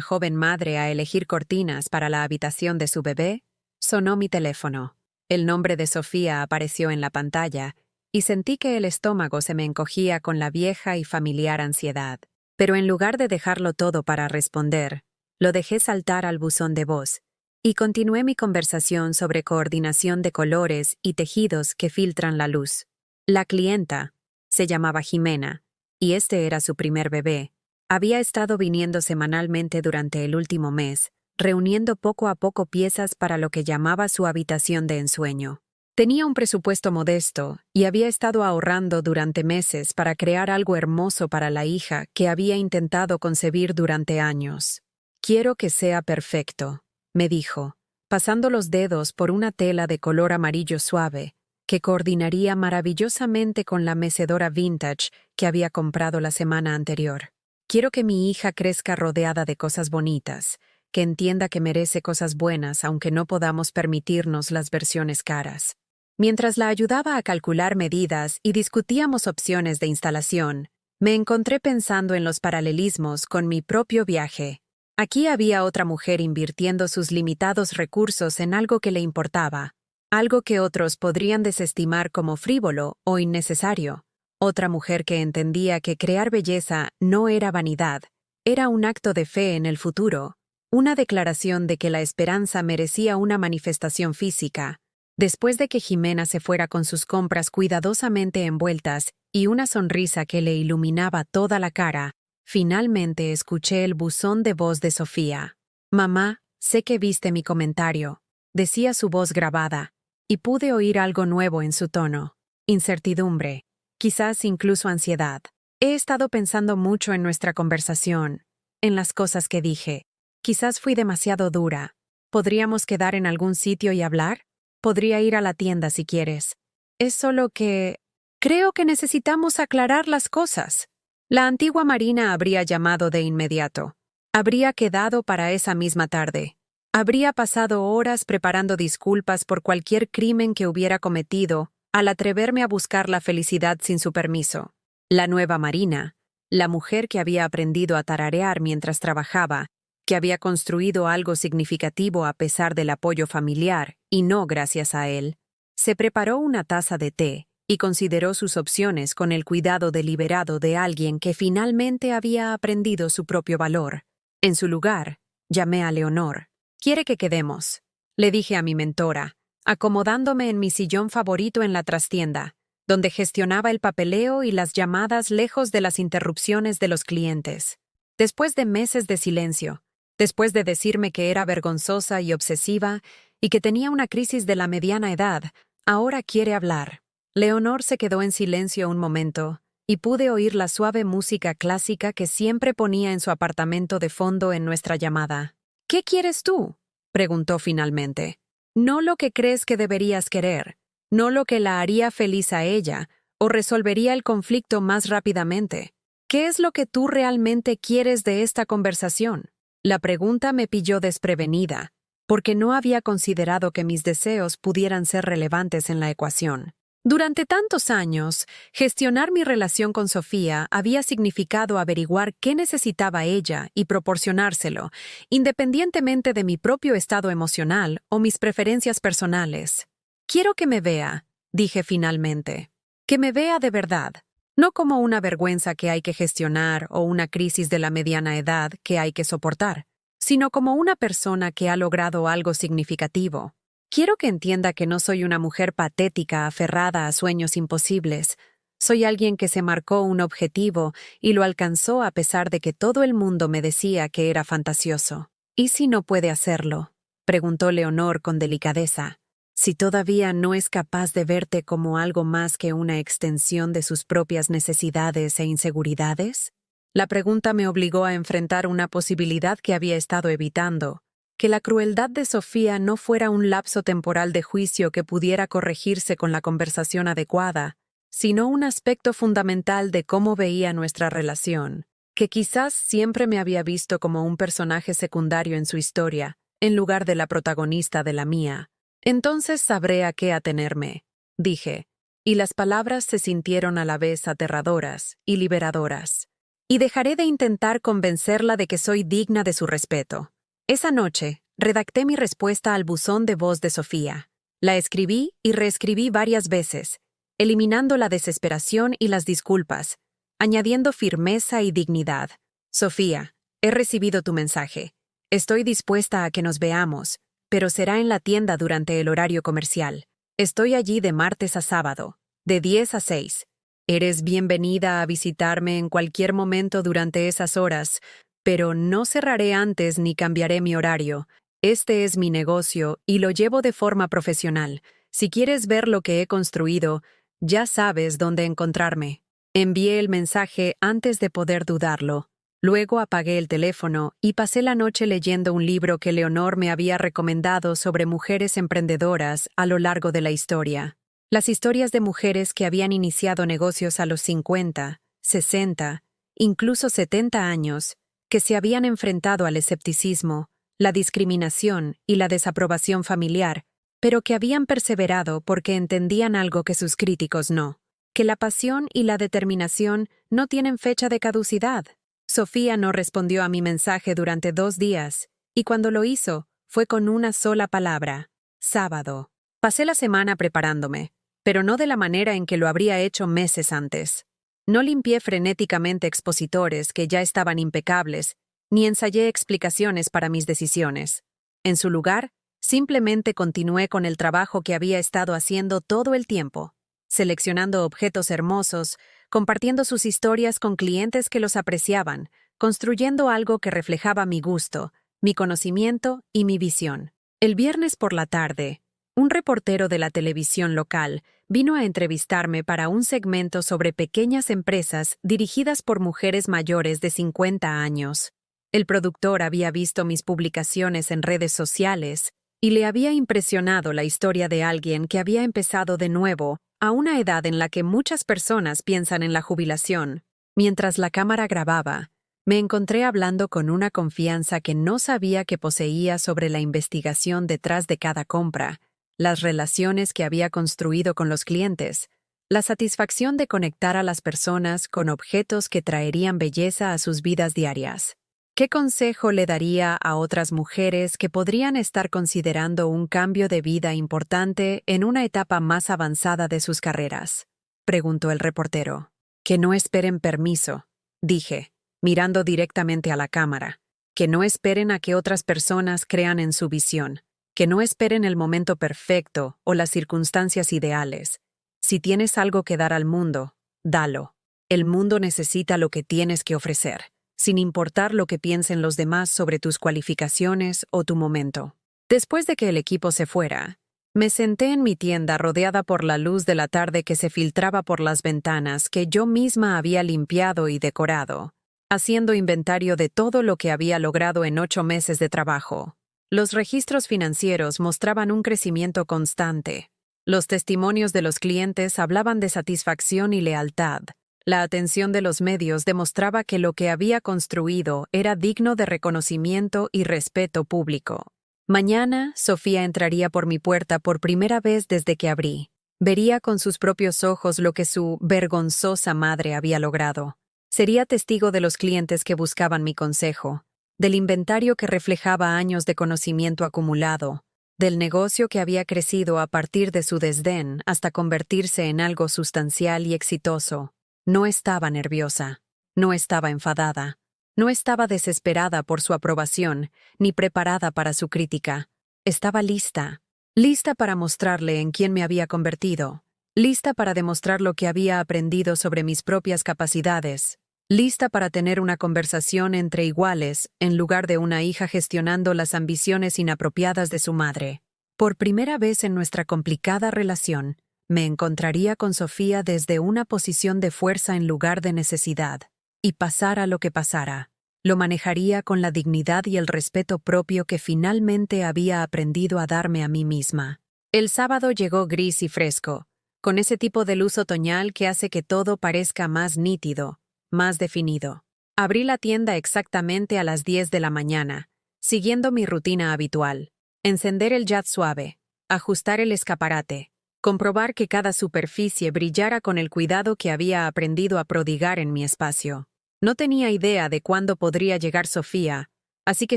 joven madre a elegir cortinas para la habitación de su bebé, sonó mi teléfono. El nombre de Sofía apareció en la pantalla, y sentí que el estómago se me encogía con la vieja y familiar ansiedad. Pero en lugar de dejarlo todo para responder, lo dejé saltar al buzón de voz, y continué mi conversación sobre coordinación de colores y tejidos que filtran la luz. La clienta se llamaba Jimena, y este era su primer bebé. Había estado viniendo semanalmente durante el último mes, reuniendo poco a poco piezas para lo que llamaba su habitación de ensueño. Tenía un presupuesto modesto y había estado ahorrando durante meses para crear algo hermoso para la hija que había intentado concebir durante años. «Quiero que sea perfecto», me dijo, pasando los dedos por una tela de color amarillo suave, que coordinaría maravillosamente con la mecedora vintage que había comprado la semana anterior. «Quiero que mi hija crezca rodeada de cosas bonitas, que entienda que merece cosas buenas aunque no podamos permitirnos las versiones caras». Mientras la ayudaba a calcular medidas y discutíamos opciones de instalación, me encontré pensando en los paralelismos con mi propio viaje. Aquí había otra mujer invirtiendo sus limitados recursos en algo que le importaba, algo que otros podrían desestimar como frívolo o innecesario. Otra mujer que entendía que crear belleza no era vanidad, era un acto de fe en el futuro, una declaración de que la esperanza merecía una manifestación física. Después de que Jimena se fuera con sus compras cuidadosamente envueltas y una sonrisa que le iluminaba toda la cara, finalmente escuché el buzón de voz de Sofía. «Mamá, sé que viste mi comentario», decía su voz grabada, y pude oír algo nuevo en su tono. Incertidumbre, quizás incluso ansiedad. «He estado pensando mucho en nuestra conversación, en las cosas que dije. Quizás fui demasiado dura. ¿Podríamos quedar en algún sitio y hablar? Podría ir a la tienda si quieres. Es solo que creo que necesitamos aclarar las cosas». La antigua Marina habría llamado de inmediato. Habría quedado para esa misma tarde. Habría pasado horas preparando disculpas por cualquier crimen que hubiera cometido al atreverme a buscar la felicidad sin su permiso. La nueva Marina, la mujer que había aprendido a tararear mientras trabajaba, que había construido algo significativo a pesar del apoyo familiar y no gracias a él, se preparó una taza de té y consideró sus opciones con el cuidado deliberado de alguien que finalmente había aprendido su propio valor. En su lugar, llamé a Leonor. «¿Quiere que quedemos?», le dije a mi mentora, acomodándome en mi sillón favorito en la trastienda, donde gestionaba el papeleo y las llamadas lejos de las interrupciones de los clientes. Después de meses de silencio, después de decirme que era vergonzosa y obsesiva y que tenía una crisis de la mediana edad, ahora quiere hablar. Leonor se quedó en silencio un momento, y pude oír la suave música clásica que siempre ponía en su apartamento de fondo en nuestra llamada. «¿Qué quieres tú?», preguntó finalmente. «No lo que crees que deberías querer, no lo que la haría feliz a ella, o resolvería el conflicto más rápidamente. ¿Qué es lo que tú realmente quieres de esta conversación?». La pregunta me pilló desprevenida, porque no había considerado que mis deseos pudieran ser relevantes en la ecuación. Durante tantos años, gestionar mi relación con Sofía había significado averiguar qué necesitaba ella y proporcionárselo, independientemente de mi propio estado emocional o mis preferencias personales. Quiero que me vea, dije finalmente. Que me vea de verdad, no como una vergüenza que hay que gestionar o una crisis de la mediana edad que hay que soportar, sino como una persona que ha logrado algo significativo. Quiero que entienda que no soy una mujer patética aferrada a sueños imposibles. Soy alguien que se marcó un objetivo y lo alcanzó a pesar de que todo el mundo me decía que era fantasioso. ¿Y si no puede hacerlo?, preguntó Leonor con delicadeza. Si todavía no es capaz de verte como algo más que una extensión de sus propias necesidades e inseguridades. La pregunta me obligó a enfrentar una posibilidad que había estado evitando. Que la crueldad de Sofía no fuera un lapso temporal de juicio que pudiera corregirse con la conversación adecuada, sino un aspecto fundamental de cómo veía nuestra relación, que quizás siempre me había visto como un personaje secundario en su historia, en lugar de la protagonista de la mía. Entonces sabré a qué atenerme, dije, y las palabras se sintieron a la vez aterradoras y liberadoras. Y dejaré de intentar convencerla de que soy digna de su respeto. Esa noche, redacté mi respuesta al buzón de voz de Sofía. La escribí y reescribí varias veces, eliminando la desesperación y las disculpas, añadiendo firmeza y dignidad. Sofía, he recibido tu mensaje. Estoy dispuesta a que nos veamos, pero será en la tienda durante el horario comercial. Estoy allí de martes a sábado, de 10 a 6. Eres bienvenida a visitarme en cualquier momento durante esas horas, pero no cerraré antes ni cambiaré mi horario. Este es mi negocio y lo llevo de forma profesional. Si quieres ver lo que he construido, ya sabes dónde encontrarme. Envié el mensaje antes de poder dudarlo. Luego apagué el teléfono y pasé la noche leyendo un libro que Leonor me había recomendado sobre mujeres emprendedoras a lo largo de la historia. Las historias de mujeres que habían iniciado negocios a los 50, 60, incluso 70 años, que se habían enfrentado al escepticismo, la discriminación y la desaprobación familiar, pero que habían perseverado porque entendían algo que sus críticos no, que la pasión y la determinación no tienen fecha de caducidad. Sofía no respondió a mi mensaje durante 2 días, y cuando lo hizo, fue con una sola palabra: sábado. Pasé la semana preparándome, pero no de la manera en que lo habría hecho meses antes. No limpié frenéticamente expositores que ya estaban impecables, ni ensayé explicaciones para mis decisiones. En su lugar, simplemente continué con el trabajo que había estado haciendo todo el tiempo, seleccionando objetos hermosos, compartiendo sus historias con clientes que los apreciaban, construyendo algo que reflejaba mi gusto, mi conocimiento y mi visión. El viernes por la tarde, un reportero de la televisión local vino a entrevistarme para un segmento sobre pequeñas empresas dirigidas por mujeres mayores de 50 años. El productor había visto mis publicaciones en redes sociales y le había impresionado la historia de alguien que había empezado de nuevo a una edad en la que muchas personas piensan en la jubilación. Mientras la cámara grababa, me encontré hablando con una confianza que no sabía que poseía sobre la investigación detrás de cada compra, las relaciones que había construido con los clientes, la satisfacción de conectar a las personas con objetos que traerían belleza a sus vidas diarias. ¿Qué consejo le daría a otras mujeres que podrían estar considerando un cambio de vida importante en una etapa más avanzada de sus carreras?, preguntó el reportero. Que no esperen permiso, dije, mirando directamente a la cámara. Que no esperen a que otras personas crean en su visión. Que no esperen el momento perfecto o las circunstancias ideales. Si tienes algo que dar al mundo, dalo. El mundo necesita lo que tienes que ofrecer, sin importar lo que piensen los demás sobre tus cualificaciones o tu momento. Después de que el equipo se fuera, me senté en mi tienda rodeada por la luz de la tarde que se filtraba por las ventanas que yo misma había limpiado y decorado, haciendo inventario de todo lo que había logrado en 8 meses de trabajo. Los registros financieros mostraban un crecimiento constante. Los testimonios de los clientes hablaban de satisfacción y lealtad. La atención de los medios demostraba que lo que había construido era digno de reconocimiento y respeto público. Mañana, Sofía entraría por mi puerta por primera vez desde que abrí. Vería con sus propios ojos lo que su vergonzosa madre había logrado. Sería testigo de los clientes que buscaban mi consejo, del inventario que reflejaba años de conocimiento acumulado, del negocio que había crecido a partir de su desdén hasta convertirse en algo sustancial y exitoso. No estaba nerviosa, no estaba enfadada, no estaba desesperada por su aprobación, ni preparada para su crítica. Estaba lista, lista para mostrarle en quién me había convertido, lista para demostrar lo que había aprendido sobre mis propias capacidades, lista para tener una conversación entre iguales en lugar de una hija gestionando las ambiciones inapropiadas de su madre. Por primera vez en nuestra complicada relación, me encontraría con Sofía desde una posición de fuerza en lugar de necesidad, y pasara lo que pasara, lo manejaría con la dignidad y el respeto propio que finalmente había aprendido a darme a mí misma. El sábado llegó gris y fresco, con ese tipo de luz otoñal que hace que todo parezca más nítido, más definido. Abrí la tienda exactamente a las 10 de la mañana, siguiendo mi rutina habitual. Encender el jet suave, ajustar el escaparate, comprobar que cada superficie brillara con el cuidado que había aprendido a prodigar en mi espacio. No tenía idea de cuándo podría llegar Sofía, así que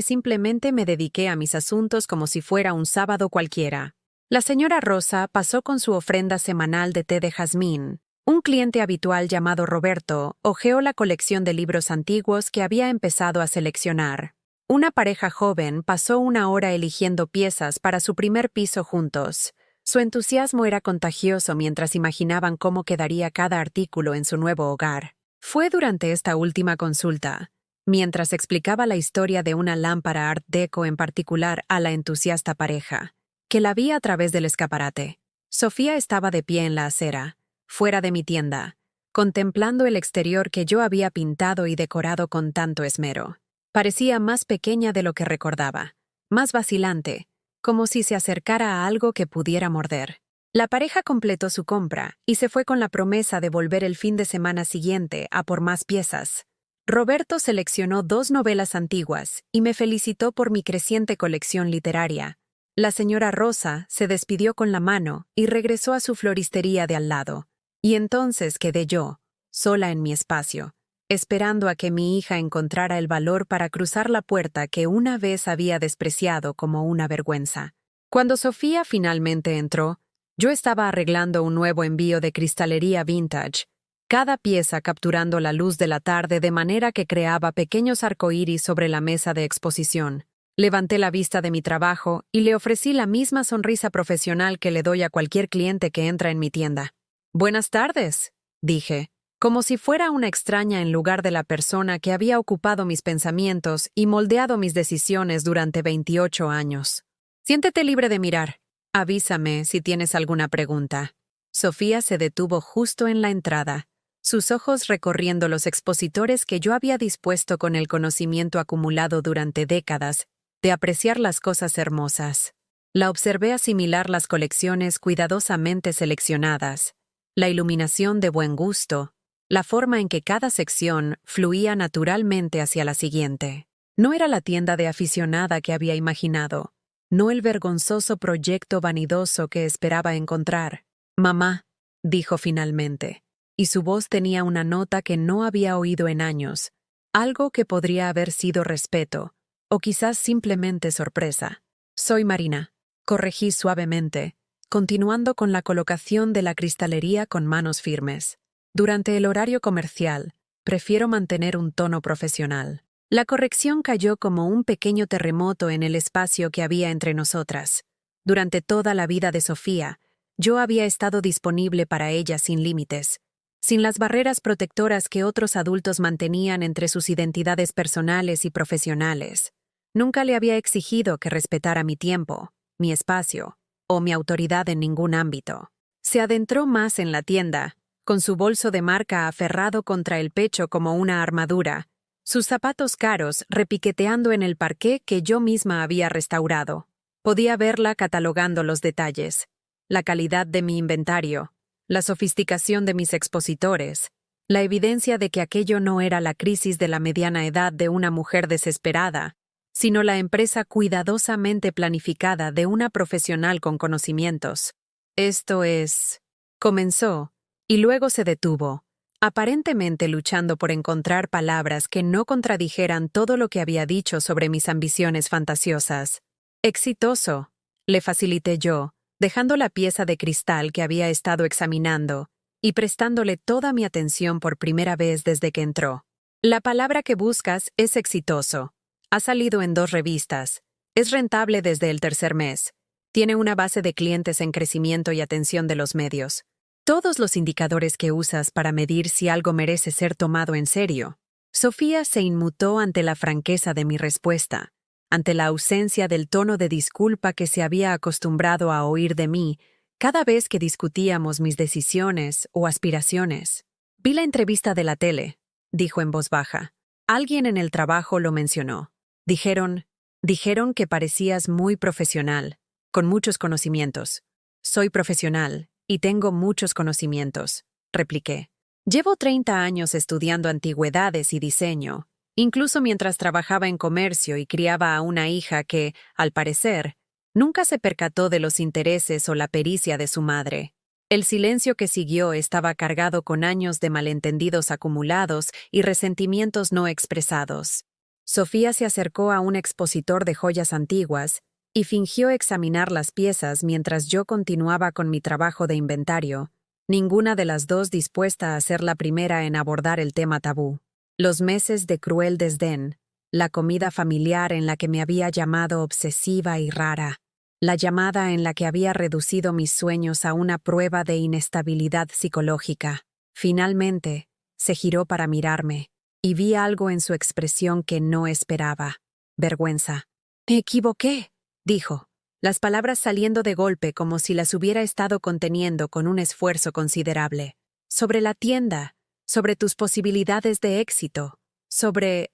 simplemente me dediqué a mis asuntos como si fuera un sábado cualquiera. La señora Rosa pasó con su ofrenda semanal de té de jazmín. Un cliente habitual llamado Roberto hojeó la colección de libros antiguos que había empezado a seleccionar. Una pareja joven pasó una hora eligiendo piezas para su primer piso juntos. Su entusiasmo era contagioso mientras imaginaban cómo quedaría cada artículo en su nuevo hogar. Fue durante esta última consulta, mientras explicaba la historia de una lámpara Art Deco en particular a la entusiasta pareja, que la vi a través del escaparate. Sofía estaba de pie en la acera, fuera de mi tienda, contemplando el exterior que yo había pintado y decorado con tanto esmero. Parecía más pequeña de lo que recordaba, más vacilante, como si se acercara a algo que pudiera morder. La pareja completó su compra y se fue con la promesa de volver el fin de semana siguiente a por más piezas. Roberto seleccionó 2 novelas antiguas y me felicitó por mi creciente colección literaria. La señora Rosa se despidió con la mano y regresó a su floristería de al lado. Y entonces quedé yo, sola en mi espacio, esperando a que mi hija encontrara el valor para cruzar la puerta que una vez había despreciado como una vergüenza. Cuando Sofía finalmente entró, yo estaba arreglando un nuevo envío de cristalería vintage, cada pieza capturando la luz de la tarde de manera que creaba pequeños arcoíris sobre la mesa de exposición. Levanté la vista de mi trabajo y le ofrecí la misma sonrisa profesional que le doy a cualquier cliente que entra en mi tienda. «Buenas tardes», dije, como si fuera una extraña en lugar de la persona que había ocupado mis pensamientos y moldeado mis decisiones durante 28 años. «Siéntete libre de mirar. Avísame si tienes alguna pregunta». Sofía se detuvo justo en la entrada, sus ojos recorriendo los expositores que yo había dispuesto con el conocimiento acumulado durante décadas de apreciar las cosas hermosas. La observé asimilar las colecciones cuidadosamente seleccionadas, la iluminación de buen gusto, la forma en que cada sección fluía naturalmente hacia la siguiente. No era la tienda de aficionada que había imaginado, no el vergonzoso proyecto vanidoso que esperaba encontrar. «Mamá», dijo finalmente, y su voz tenía una nota que no había oído en años, algo que podría haber sido respeto, o quizás simplemente sorpresa. «Soy Marina», corregí suavemente, continuando con la colocación de la cristalería con manos firmes. Durante el horario comercial, prefiero mantener un tono profesional. La corrección cayó como un pequeño terremoto en el espacio que había entre nosotras. Durante toda la vida de Sofía, yo había estado disponible para ella sin límites, sin las barreras protectoras que otros adultos mantenían entre sus identidades personales y profesionales. Nunca le había exigido que respetara mi tiempo, mi espacio, o mi autoridad en ningún ámbito. Se adentró más en la tienda, con su bolso de marca aferrado contra el pecho como una armadura, sus zapatos caros repiqueteando en el parqué que yo misma había restaurado. Podía verla catalogando los detalles, la calidad de mi inventario, la sofisticación de mis expositores, la evidencia de que aquello no era la crisis de la mediana edad de una mujer desesperada, sino la empresa cuidadosamente planificada de una profesional con conocimientos. Esto es... Comenzó, y luego se detuvo, aparentemente luchando por encontrar palabras que no contradijeran todo lo que había dicho sobre mis ambiciones fantasiosas. Exitoso, le facilité yo, dejando la pieza de cristal que había estado examinando y prestándole toda mi atención por primera vez desde que entró. La palabra que buscas es exitoso. Ha salido en 2 revistas. Es rentable desde el 3er mes. Tiene una base de clientes en crecimiento y atención de los medios. Todos los indicadores que usas para medir si algo merece ser tomado en serio. Sofía se inmutó ante la franqueza de mi respuesta, ante la ausencia del tono de disculpa que se había acostumbrado a oír de mí cada vez que discutíamos mis decisiones o aspiraciones. Vi la entrevista de la tele, dijo en voz baja. Alguien en el trabajo lo mencionó. Dijeron que parecías muy profesional, con muchos conocimientos. Soy profesional y tengo muchos conocimientos, repliqué. Llevo 30 años estudiando antigüedades y diseño, incluso mientras trabajaba en comercio y criaba a una hija que, al parecer, nunca se percató de los intereses o la pericia de su madre. El silencio que siguió estaba cargado con años de malentendidos acumulados y resentimientos no expresados. Sofía se acercó a un expositor de joyas antiguas y fingió examinar las piezas mientras yo continuaba con mi trabajo de inventario, ninguna de las dos dispuesta a ser la primera en abordar el tema tabú. Los meses de cruel desdén, la comida familiar en la que me había llamado obsesiva y rara, la llamada en la que había reducido mis sueños a una prueba de inestabilidad psicológica. Finalmente, se giró para mirarme, y vi algo en su expresión que no esperaba. Vergüenza. «Me equivoqué», dijo, las palabras saliendo de golpe como si las hubiera estado conteniendo con un esfuerzo considerable. «Sobre la tienda, sobre tus posibilidades de éxito, sobre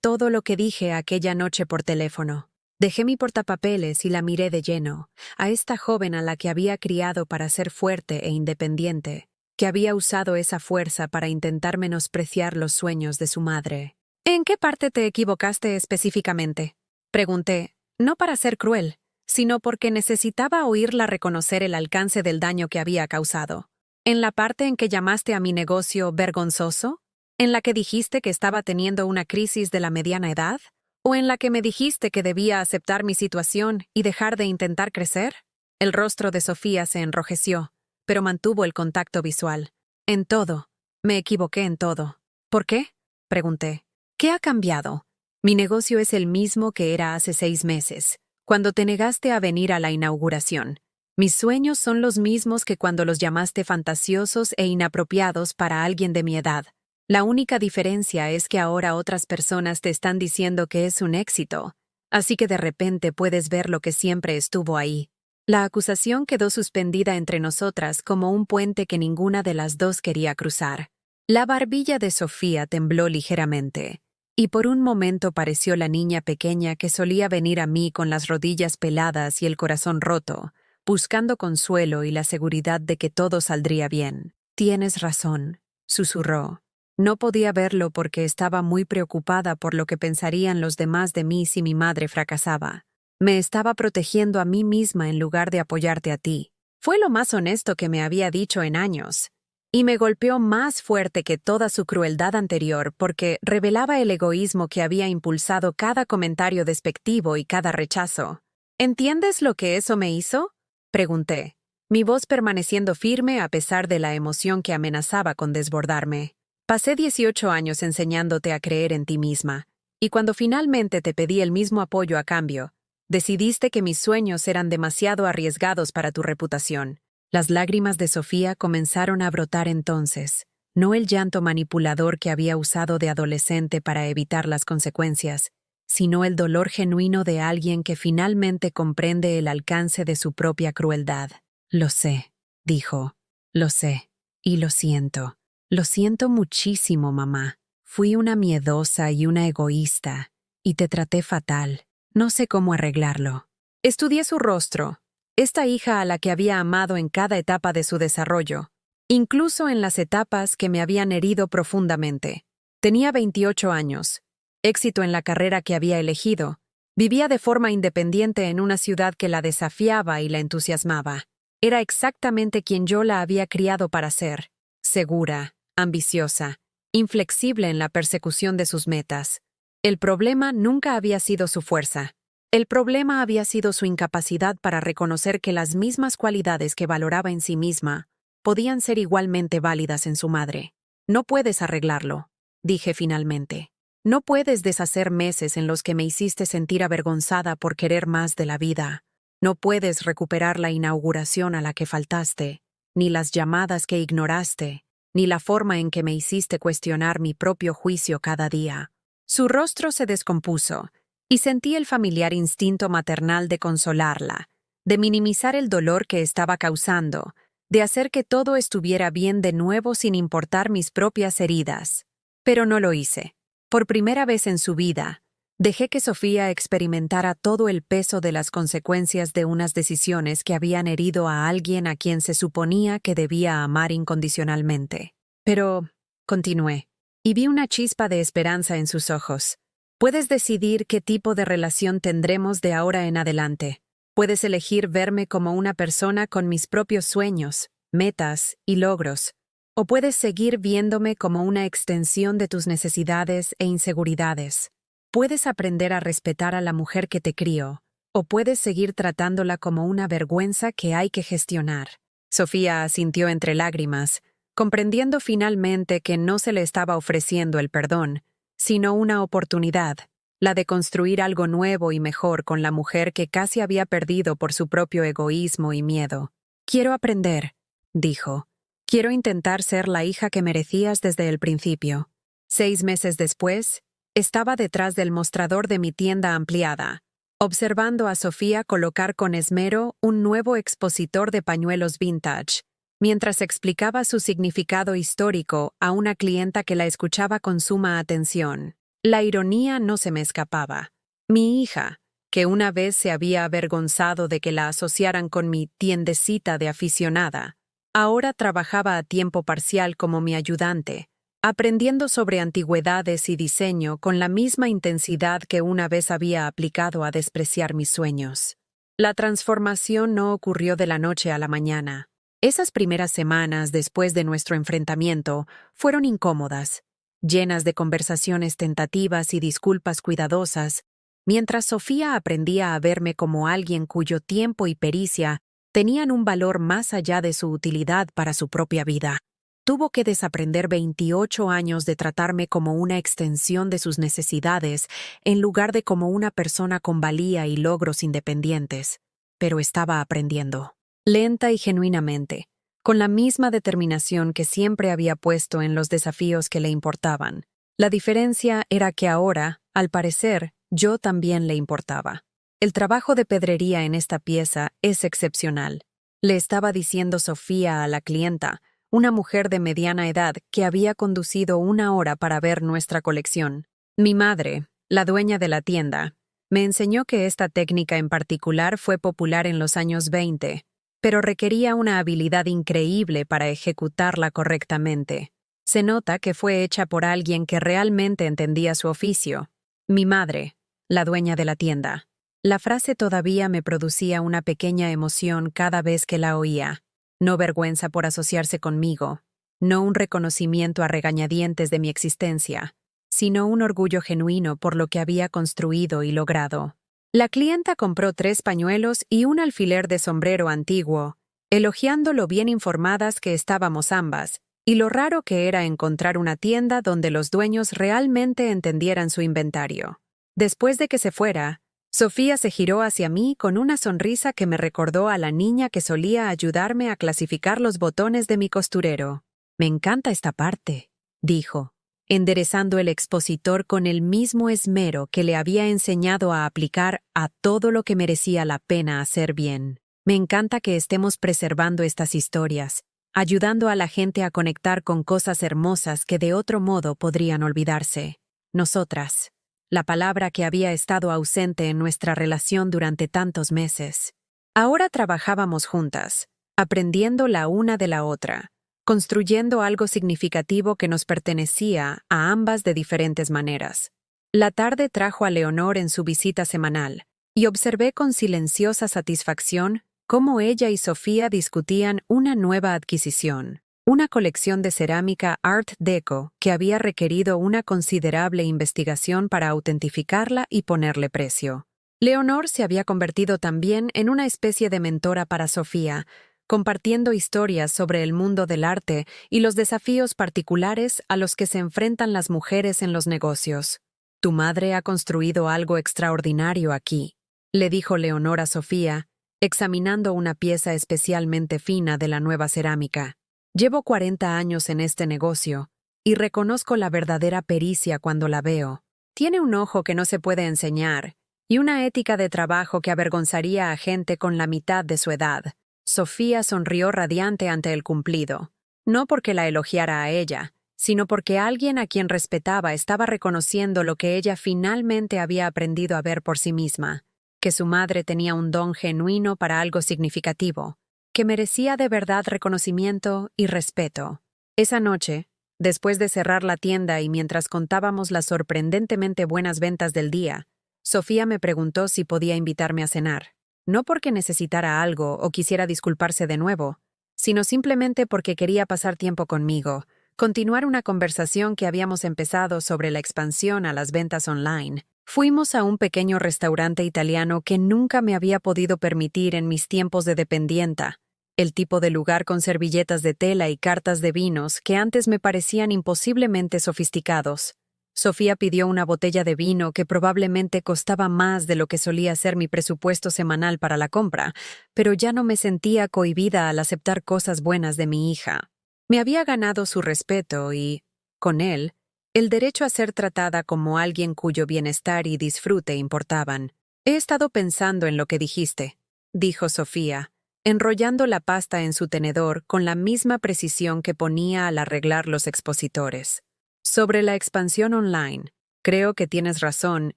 todo lo que dije aquella noche por teléfono». Dejé mi portapapeles y la miré de lleno, a esta joven a la que había criado para ser fuerte e independiente, que había usado esa fuerza para intentar menospreciar los sueños de su madre. «¿En qué parte te equivocaste específicamente?», pregunté, no para ser cruel, sino porque necesitaba oírla reconocer el alcance del daño que había causado. «¿En la parte en que llamaste a mi negocio vergonzoso? ¿En la que dijiste que estaba teniendo una crisis de la mediana edad? ¿O en la que me dijiste que debía aceptar mi situación y dejar de intentar crecer?» El rostro de Sofía se enrojeció, pero mantuvo el contacto visual. «En todo. Me equivoqué en todo». «¿Por qué?», pregunté. «¿Qué ha cambiado? Mi negocio es el mismo que era hace 6 meses, cuando te negaste a venir a la inauguración. Mis sueños son los mismos que cuando los llamaste fantasiosos e inapropiados para alguien de mi edad. La única diferencia es que ahora otras personas te están diciendo que es un éxito, así que de repente puedes ver lo que siempre estuvo ahí». La acusación quedó suspendida entre nosotras como un puente que ninguna de las dos quería cruzar. La barbilla de Sofía tembló ligeramente, y por un momento pareció la niña pequeña que solía venir a mí con las rodillas peladas y el corazón roto, buscando consuelo y la seguridad de que todo saldría bien. «Tienes razón», susurró. No podía verlo porque estaba muy preocupada por lo que pensarían los demás de mí si mi madre fracasaba. Me estaba protegiendo a mí misma en lugar de apoyarte a ti. Fue lo más honesto que me había dicho en años. Y me golpeó más fuerte que toda su crueldad anterior porque revelaba el egoísmo que había impulsado cada comentario despectivo y cada rechazo. «¿Entiendes lo que eso me hizo?», pregunté, mi voz permaneciendo firme a pesar de la emoción que amenazaba con desbordarme. «Pasé 18 años enseñándote a creer en ti misma, y cuando finalmente te pedí el mismo apoyo a cambio, decidiste que mis sueños eran demasiado arriesgados para tu reputación». Las lágrimas de Sofía comenzaron a brotar entonces, no el llanto manipulador que había usado de adolescente para evitar las consecuencias, sino el dolor genuino de alguien que finalmente comprende el alcance de su propia crueldad. «Lo sé», dijo, «lo sé, y lo siento. Lo siento muchísimo, mamá. Fui una miedosa y una egoísta, y te traté fatal. No sé cómo arreglarlo». Estudié su rostro, esta hija a la que había amado en cada etapa de su desarrollo, incluso en las etapas que me habían herido profundamente. Tenía 28 años, éxito en la carrera que había elegido. Vivía de forma independiente en una ciudad que la desafiaba y la entusiasmaba. Era exactamente quien yo la había criado para ser: segura, ambiciosa, inflexible en la persecución de sus metas. El problema nunca había sido su fuerza. El problema había sido su incapacidad para reconocer que las mismas cualidades que valoraba en sí misma podían ser igualmente válidas en su madre. No puedes arreglarlo, dije finalmente. No puedes deshacer meses en los que me hiciste sentir avergonzada por querer más de la vida. No puedes recuperar la inauguración a la que faltaste, ni las llamadas que ignoraste, ni la forma en que me hiciste cuestionar mi propio juicio cada día. Su rostro se descompuso, y sentí el familiar instinto maternal de consolarla, de minimizar el dolor que estaba causando, de hacer que todo estuviera bien de nuevo sin importar mis propias heridas. Pero no lo hice. Por primera vez en su vida, dejé que Sofía experimentara todo el peso de las consecuencias de unas decisiones que habían herido a alguien a quien se suponía que debía amar incondicionalmente. Pero, continué, y vi una chispa de esperanza en sus ojos. Puedes decidir qué tipo de relación tendremos de ahora en adelante. Puedes elegir verme como una persona con mis propios sueños, metas y logros. O puedes seguir viéndome como una extensión de tus necesidades e inseguridades. Puedes aprender a respetar a la mujer que te crió, o puedes seguir tratándola como una vergüenza que hay que gestionar. Sofía asintió entre lágrimas, comprendiendo finalmente que no se le estaba ofreciendo el perdón, sino una oportunidad, la de construir algo nuevo y mejor con la mujer que casi había perdido por su propio egoísmo y miedo. Quiero aprender, dijo. Quiero intentar ser la hija que merecías desde el principio. 6 meses después, estaba detrás del mostrador de mi tienda ampliada, observando a Sofía colocar con esmero un nuevo expositor de pañuelos vintage, mientras explicaba su significado histórico a una clienta que la escuchaba con suma atención. La ironía no se me escapaba. Mi hija, que una vez se había avergonzado de que la asociaran con mi tiendecita de aficionada, ahora trabajaba a tiempo parcial como mi ayudante, aprendiendo sobre antigüedades y diseño con la misma intensidad que una vez había aplicado a despreciar mis sueños. La transformación no ocurrió de la noche a la mañana. Esas primeras semanas después de nuestro enfrentamiento fueron incómodas, llenas de conversaciones tentativas y disculpas cuidadosas, mientras Sofía aprendía a verme como alguien cuyo tiempo y pericia tenían un valor más allá de su utilidad para su propia vida. Tuvo que desaprender 28 años de tratarme como una extensión de sus necesidades en lugar de como una persona con valía y logros independientes. Pero estaba aprendiendo, lenta y genuinamente, con la misma determinación que siempre había puesto en los desafíos que le importaban. La diferencia era que ahora, al parecer, yo también le importaba. El trabajo de pedrería en esta pieza es excepcional, le estaba diciendo Sofía a la clienta, una mujer de mediana edad que había conducido 1 hora para ver nuestra colección. Mi madre, la dueña de la tienda, me enseñó que esta técnica en particular fue popular en los años 20, pero requería una habilidad increíble para ejecutarla correctamente. Se nota que fue hecha por alguien que realmente entendía su oficio. Mi madre, la dueña de la tienda. La frase todavía me producía una pequeña emoción cada vez que la oía. No vergüenza por asociarse conmigo, no un reconocimiento a regañadientes de mi existencia, sino un orgullo genuino por lo que había construido y logrado. La clienta compró 3 pañuelos y un alfiler de sombrero antiguo, elogiando lo bien informadas que estábamos ambas, y lo raro que era encontrar una tienda donde los dueños realmente entendieran su inventario. Después de que se fuera, Sofía se giró hacia mí con una sonrisa que me recordó a la niña que solía ayudarme a clasificar los botones de mi costurero. «Me encanta esta parte», dijo, enderezando el expositor con el mismo esmero que le había enseñado a aplicar a todo lo que merecía la pena hacer bien. «Me encanta que estemos preservando estas historias, ayudando a la gente a conectar con cosas hermosas que de otro modo podrían olvidarse. Nosotras». La palabra que había estado ausente en nuestra relación durante tantos meses. Ahora trabajábamos juntas, aprendiendo la una de la otra, construyendo algo significativo que nos pertenecía a ambas de diferentes maneras. La tarde trajo a Leonor en su visita semanal, y observé con silenciosa satisfacción cómo ella y Sofía discutían una nueva adquisición, una colección de cerámica Art Deco que había requerido una considerable investigación para autentificarla y ponerle precio. Leonor se había convertido también en una especie de mentora para Sofía, compartiendo historias sobre el mundo del arte y los desafíos particulares a los que se enfrentan las mujeres en los negocios. «Tu madre ha construido algo extraordinario aquí», le dijo Leonor a Sofía, examinando una pieza especialmente fina de la nueva cerámica. «Llevo 40 años en este negocio y reconozco la verdadera pericia cuando la veo. Tiene un ojo que no se puede enseñar y una ética de trabajo que avergonzaría a gente con la mitad de su edad». Sofía sonrió radiante ante el cumplido, no porque la elogiara a ella, sino porque alguien a quien respetaba estaba reconociendo lo que ella finalmente había aprendido a ver por sí misma, que su madre tenía un don genuino para algo significativo, que merecía de verdad reconocimiento y respeto. Esa noche, después de cerrar la tienda y mientras contábamos las sorprendentemente buenas ventas del día, Sofía me preguntó si podía invitarme a cenar. No porque necesitara algo o quisiera disculparse de nuevo, sino simplemente porque quería pasar tiempo conmigo, continuar una conversación que habíamos empezado sobre la expansión a las ventas online. Fuimos a un pequeño restaurante italiano que nunca me había podido permitir en mis tiempos de dependienta, el tipo de lugar con servilletas de tela y cartas de vinos que antes me parecían imposiblemente sofisticados. Sofía pidió una botella de vino que probablemente costaba más de lo que solía ser mi presupuesto semanal para la compra, pero ya no me sentía cohibida al aceptar cosas buenas de mi hija. Me había ganado su respeto y, con él, el derecho a ser tratada como alguien cuyo bienestar y disfrute importaban. «He estado pensando en lo que dijiste», dijo Sofía, enrollando la pasta en su tenedor con la misma precisión que ponía al arreglar los expositores. «Sobre la expansión online, creo que tienes razón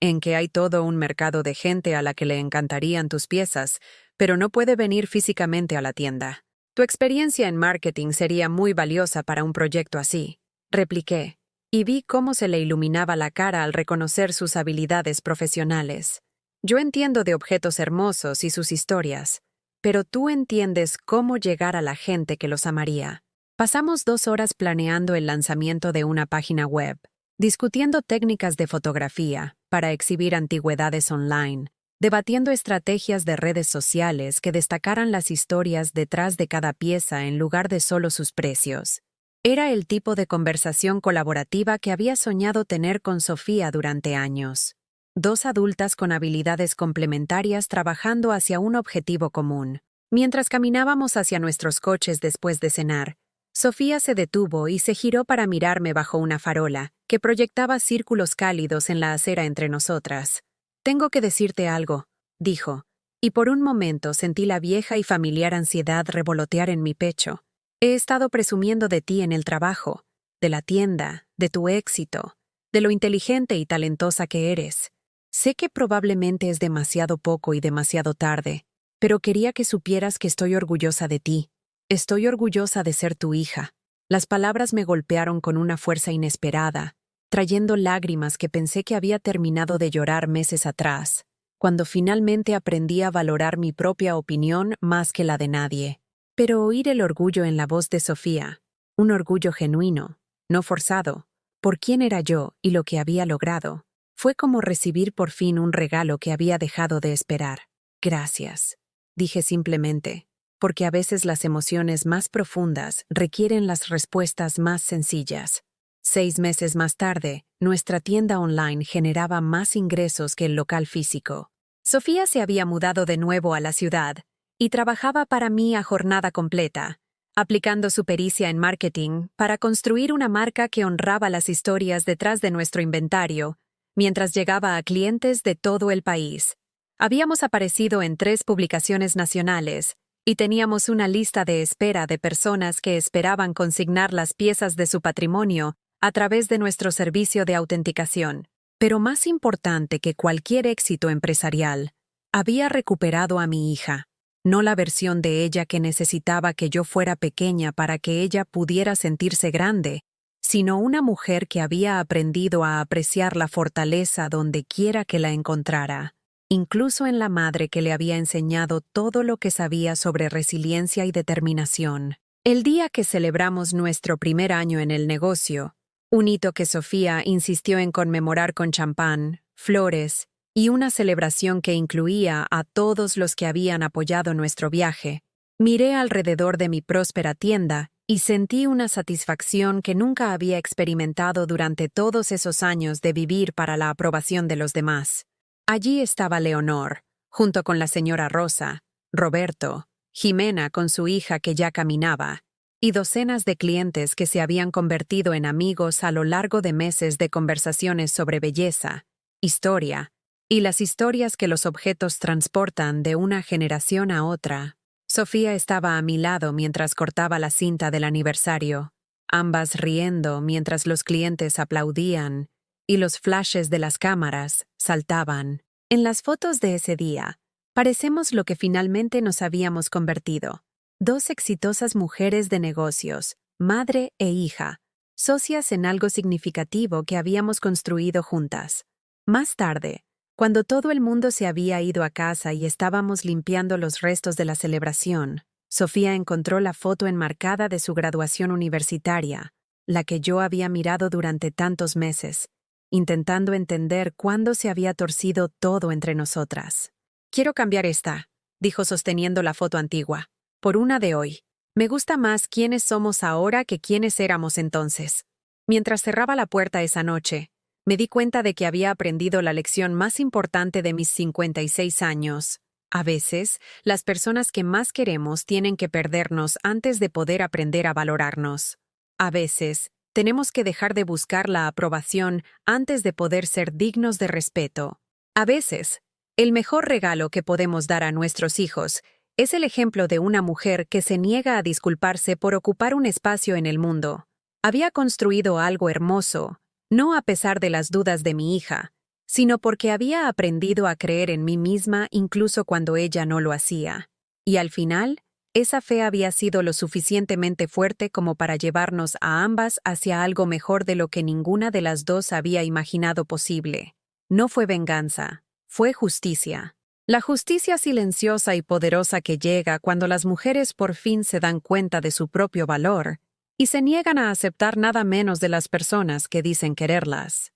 en que hay todo un mercado de gente a la que le encantarían tus piezas, pero no puede venir físicamente a la tienda. Tu experiencia en marketing sería muy valiosa para un proyecto así», repliqué, y vi cómo se le iluminaba la cara al reconocer sus habilidades profesionales. «Yo entiendo de objetos hermosos y sus historias, pero tú entiendes cómo llegar a la gente que los amaría». Pasamos 2 horas planeando el lanzamiento de una página web, discutiendo técnicas de fotografía para exhibir antigüedades online, debatiendo estrategias de redes sociales que destacaran las historias detrás de cada pieza en lugar de solo sus precios. Era el tipo de conversación colaborativa que había soñado tener con Sofía durante años. 2 adultas con habilidades complementarias trabajando hacia un objetivo común. Mientras caminábamos hacia nuestros coches después de cenar, Sofía se detuvo y se giró para mirarme bajo una farola, que proyectaba círculos cálidos en la acera entre nosotras. «Tengo que decirte algo», dijo, y por un momento sentí la vieja y familiar ansiedad revolotear en mi pecho. «He estado presumiendo de ti en el trabajo, de la tienda, de tu éxito, de lo inteligente y talentosa que eres. Sé que probablemente es demasiado poco y demasiado tarde, pero quería que supieras que estoy orgullosa de ti. Estoy orgullosa de ser tu hija». Las palabras me golpearon con una fuerza inesperada, trayendo lágrimas que pensé que había terminado de llorar meses atrás, cuando finalmente aprendí a valorar mi propia opinión más que la de nadie. Pero oír el orgullo en la voz de Sofía, un orgullo genuino, no forzado, por quién era yo y lo que había logrado, fue como recibir por fin un regalo que había dejado de esperar. «Gracias», dije simplemente, porque a veces las emociones más profundas requieren las respuestas más sencillas. 6 meses más tarde, nuestra tienda online generaba más ingresos que el local físico. Sofía se había mudado de nuevo a la ciudad y trabajaba para mí a jornada completa, aplicando su pericia en marketing para construir una marca que honraba las historias detrás de nuestro inventario, mientras llegaba a clientes de todo el país. Habíamos aparecido en 3 publicaciones nacionales, y teníamos una lista de espera de personas que esperaban consignar las piezas de su patrimonio a través de nuestro servicio de autenticación. Pero más importante que cualquier éxito empresarial, había recuperado a mi hija, no la versión de ella que necesitaba que yo fuera pequeña para que ella pudiera sentirse grande, sino una mujer que había aprendido a apreciar la fortaleza donde quiera que la encontrara, incluso en la madre que le había enseñado todo lo que sabía sobre resiliencia y determinación. El día que celebramos nuestro primer año en el negocio, un hito que Sofía insistió en conmemorar con champán, flores y una celebración que incluía a todos los que habían apoyado nuestro viaje, miré alrededor de mi próspera tienda y sentí una satisfacción que nunca había experimentado durante todos esos años de vivir para la aprobación de los demás. Allí estaba Leonor, junto con la señora Rosa, Roberto, Jimena con su hija que ya caminaba, y docenas de clientes que se habían convertido en amigos a lo largo de meses de conversaciones sobre belleza, historia, y las historias que los objetos transportan de una generación a otra. Sofía estaba a mi lado mientras cortaba la cinta del aniversario, ambas riendo mientras los clientes aplaudían y los flashes de las cámaras saltaban. En las fotos de ese día, parecemos lo que finalmente nos habíamos convertido. Dos exitosas mujeres de negocios, madre e hija, socias en algo significativo que habíamos construido juntas. Más tarde, cuando todo el mundo se había ido a casa y estábamos limpiando los restos de la celebración, Sofía encontró la foto enmarcada de su graduación universitaria, la que yo había mirado durante tantos meses, intentando entender cuándo se había torcido todo entre nosotras. «Quiero cambiar esta», dijo sosteniendo la foto antigua, «por una de hoy. Me gusta más quiénes somos ahora que quiénes éramos entonces». Mientras cerraba la puerta esa noche, me di cuenta de que había aprendido la lección más importante de mis 56 años. A veces, las personas que más queremos tienen que perdernos antes de poder aprender a valorarnos. A veces, tenemos que dejar de buscar la aprobación antes de poder ser dignos de respeto. A veces, el mejor regalo que podemos dar a nuestros hijos es el ejemplo de una mujer que se niega a disculparse por ocupar un espacio en el mundo. Había construido algo hermoso, no a pesar de las dudas de mi hija, sino porque había aprendido a creer en mí misma incluso cuando ella no lo hacía. Y al final, esa fe había sido lo suficientemente fuerte como para llevarnos a ambas hacia algo mejor de lo que ninguna de las dos había imaginado posible. No fue venganza, fue justicia. La justicia silenciosa y poderosa que llega cuando las mujeres por fin se dan cuenta de su propio valor y se niegan a aceptar nada menos de las personas que dicen quererlas.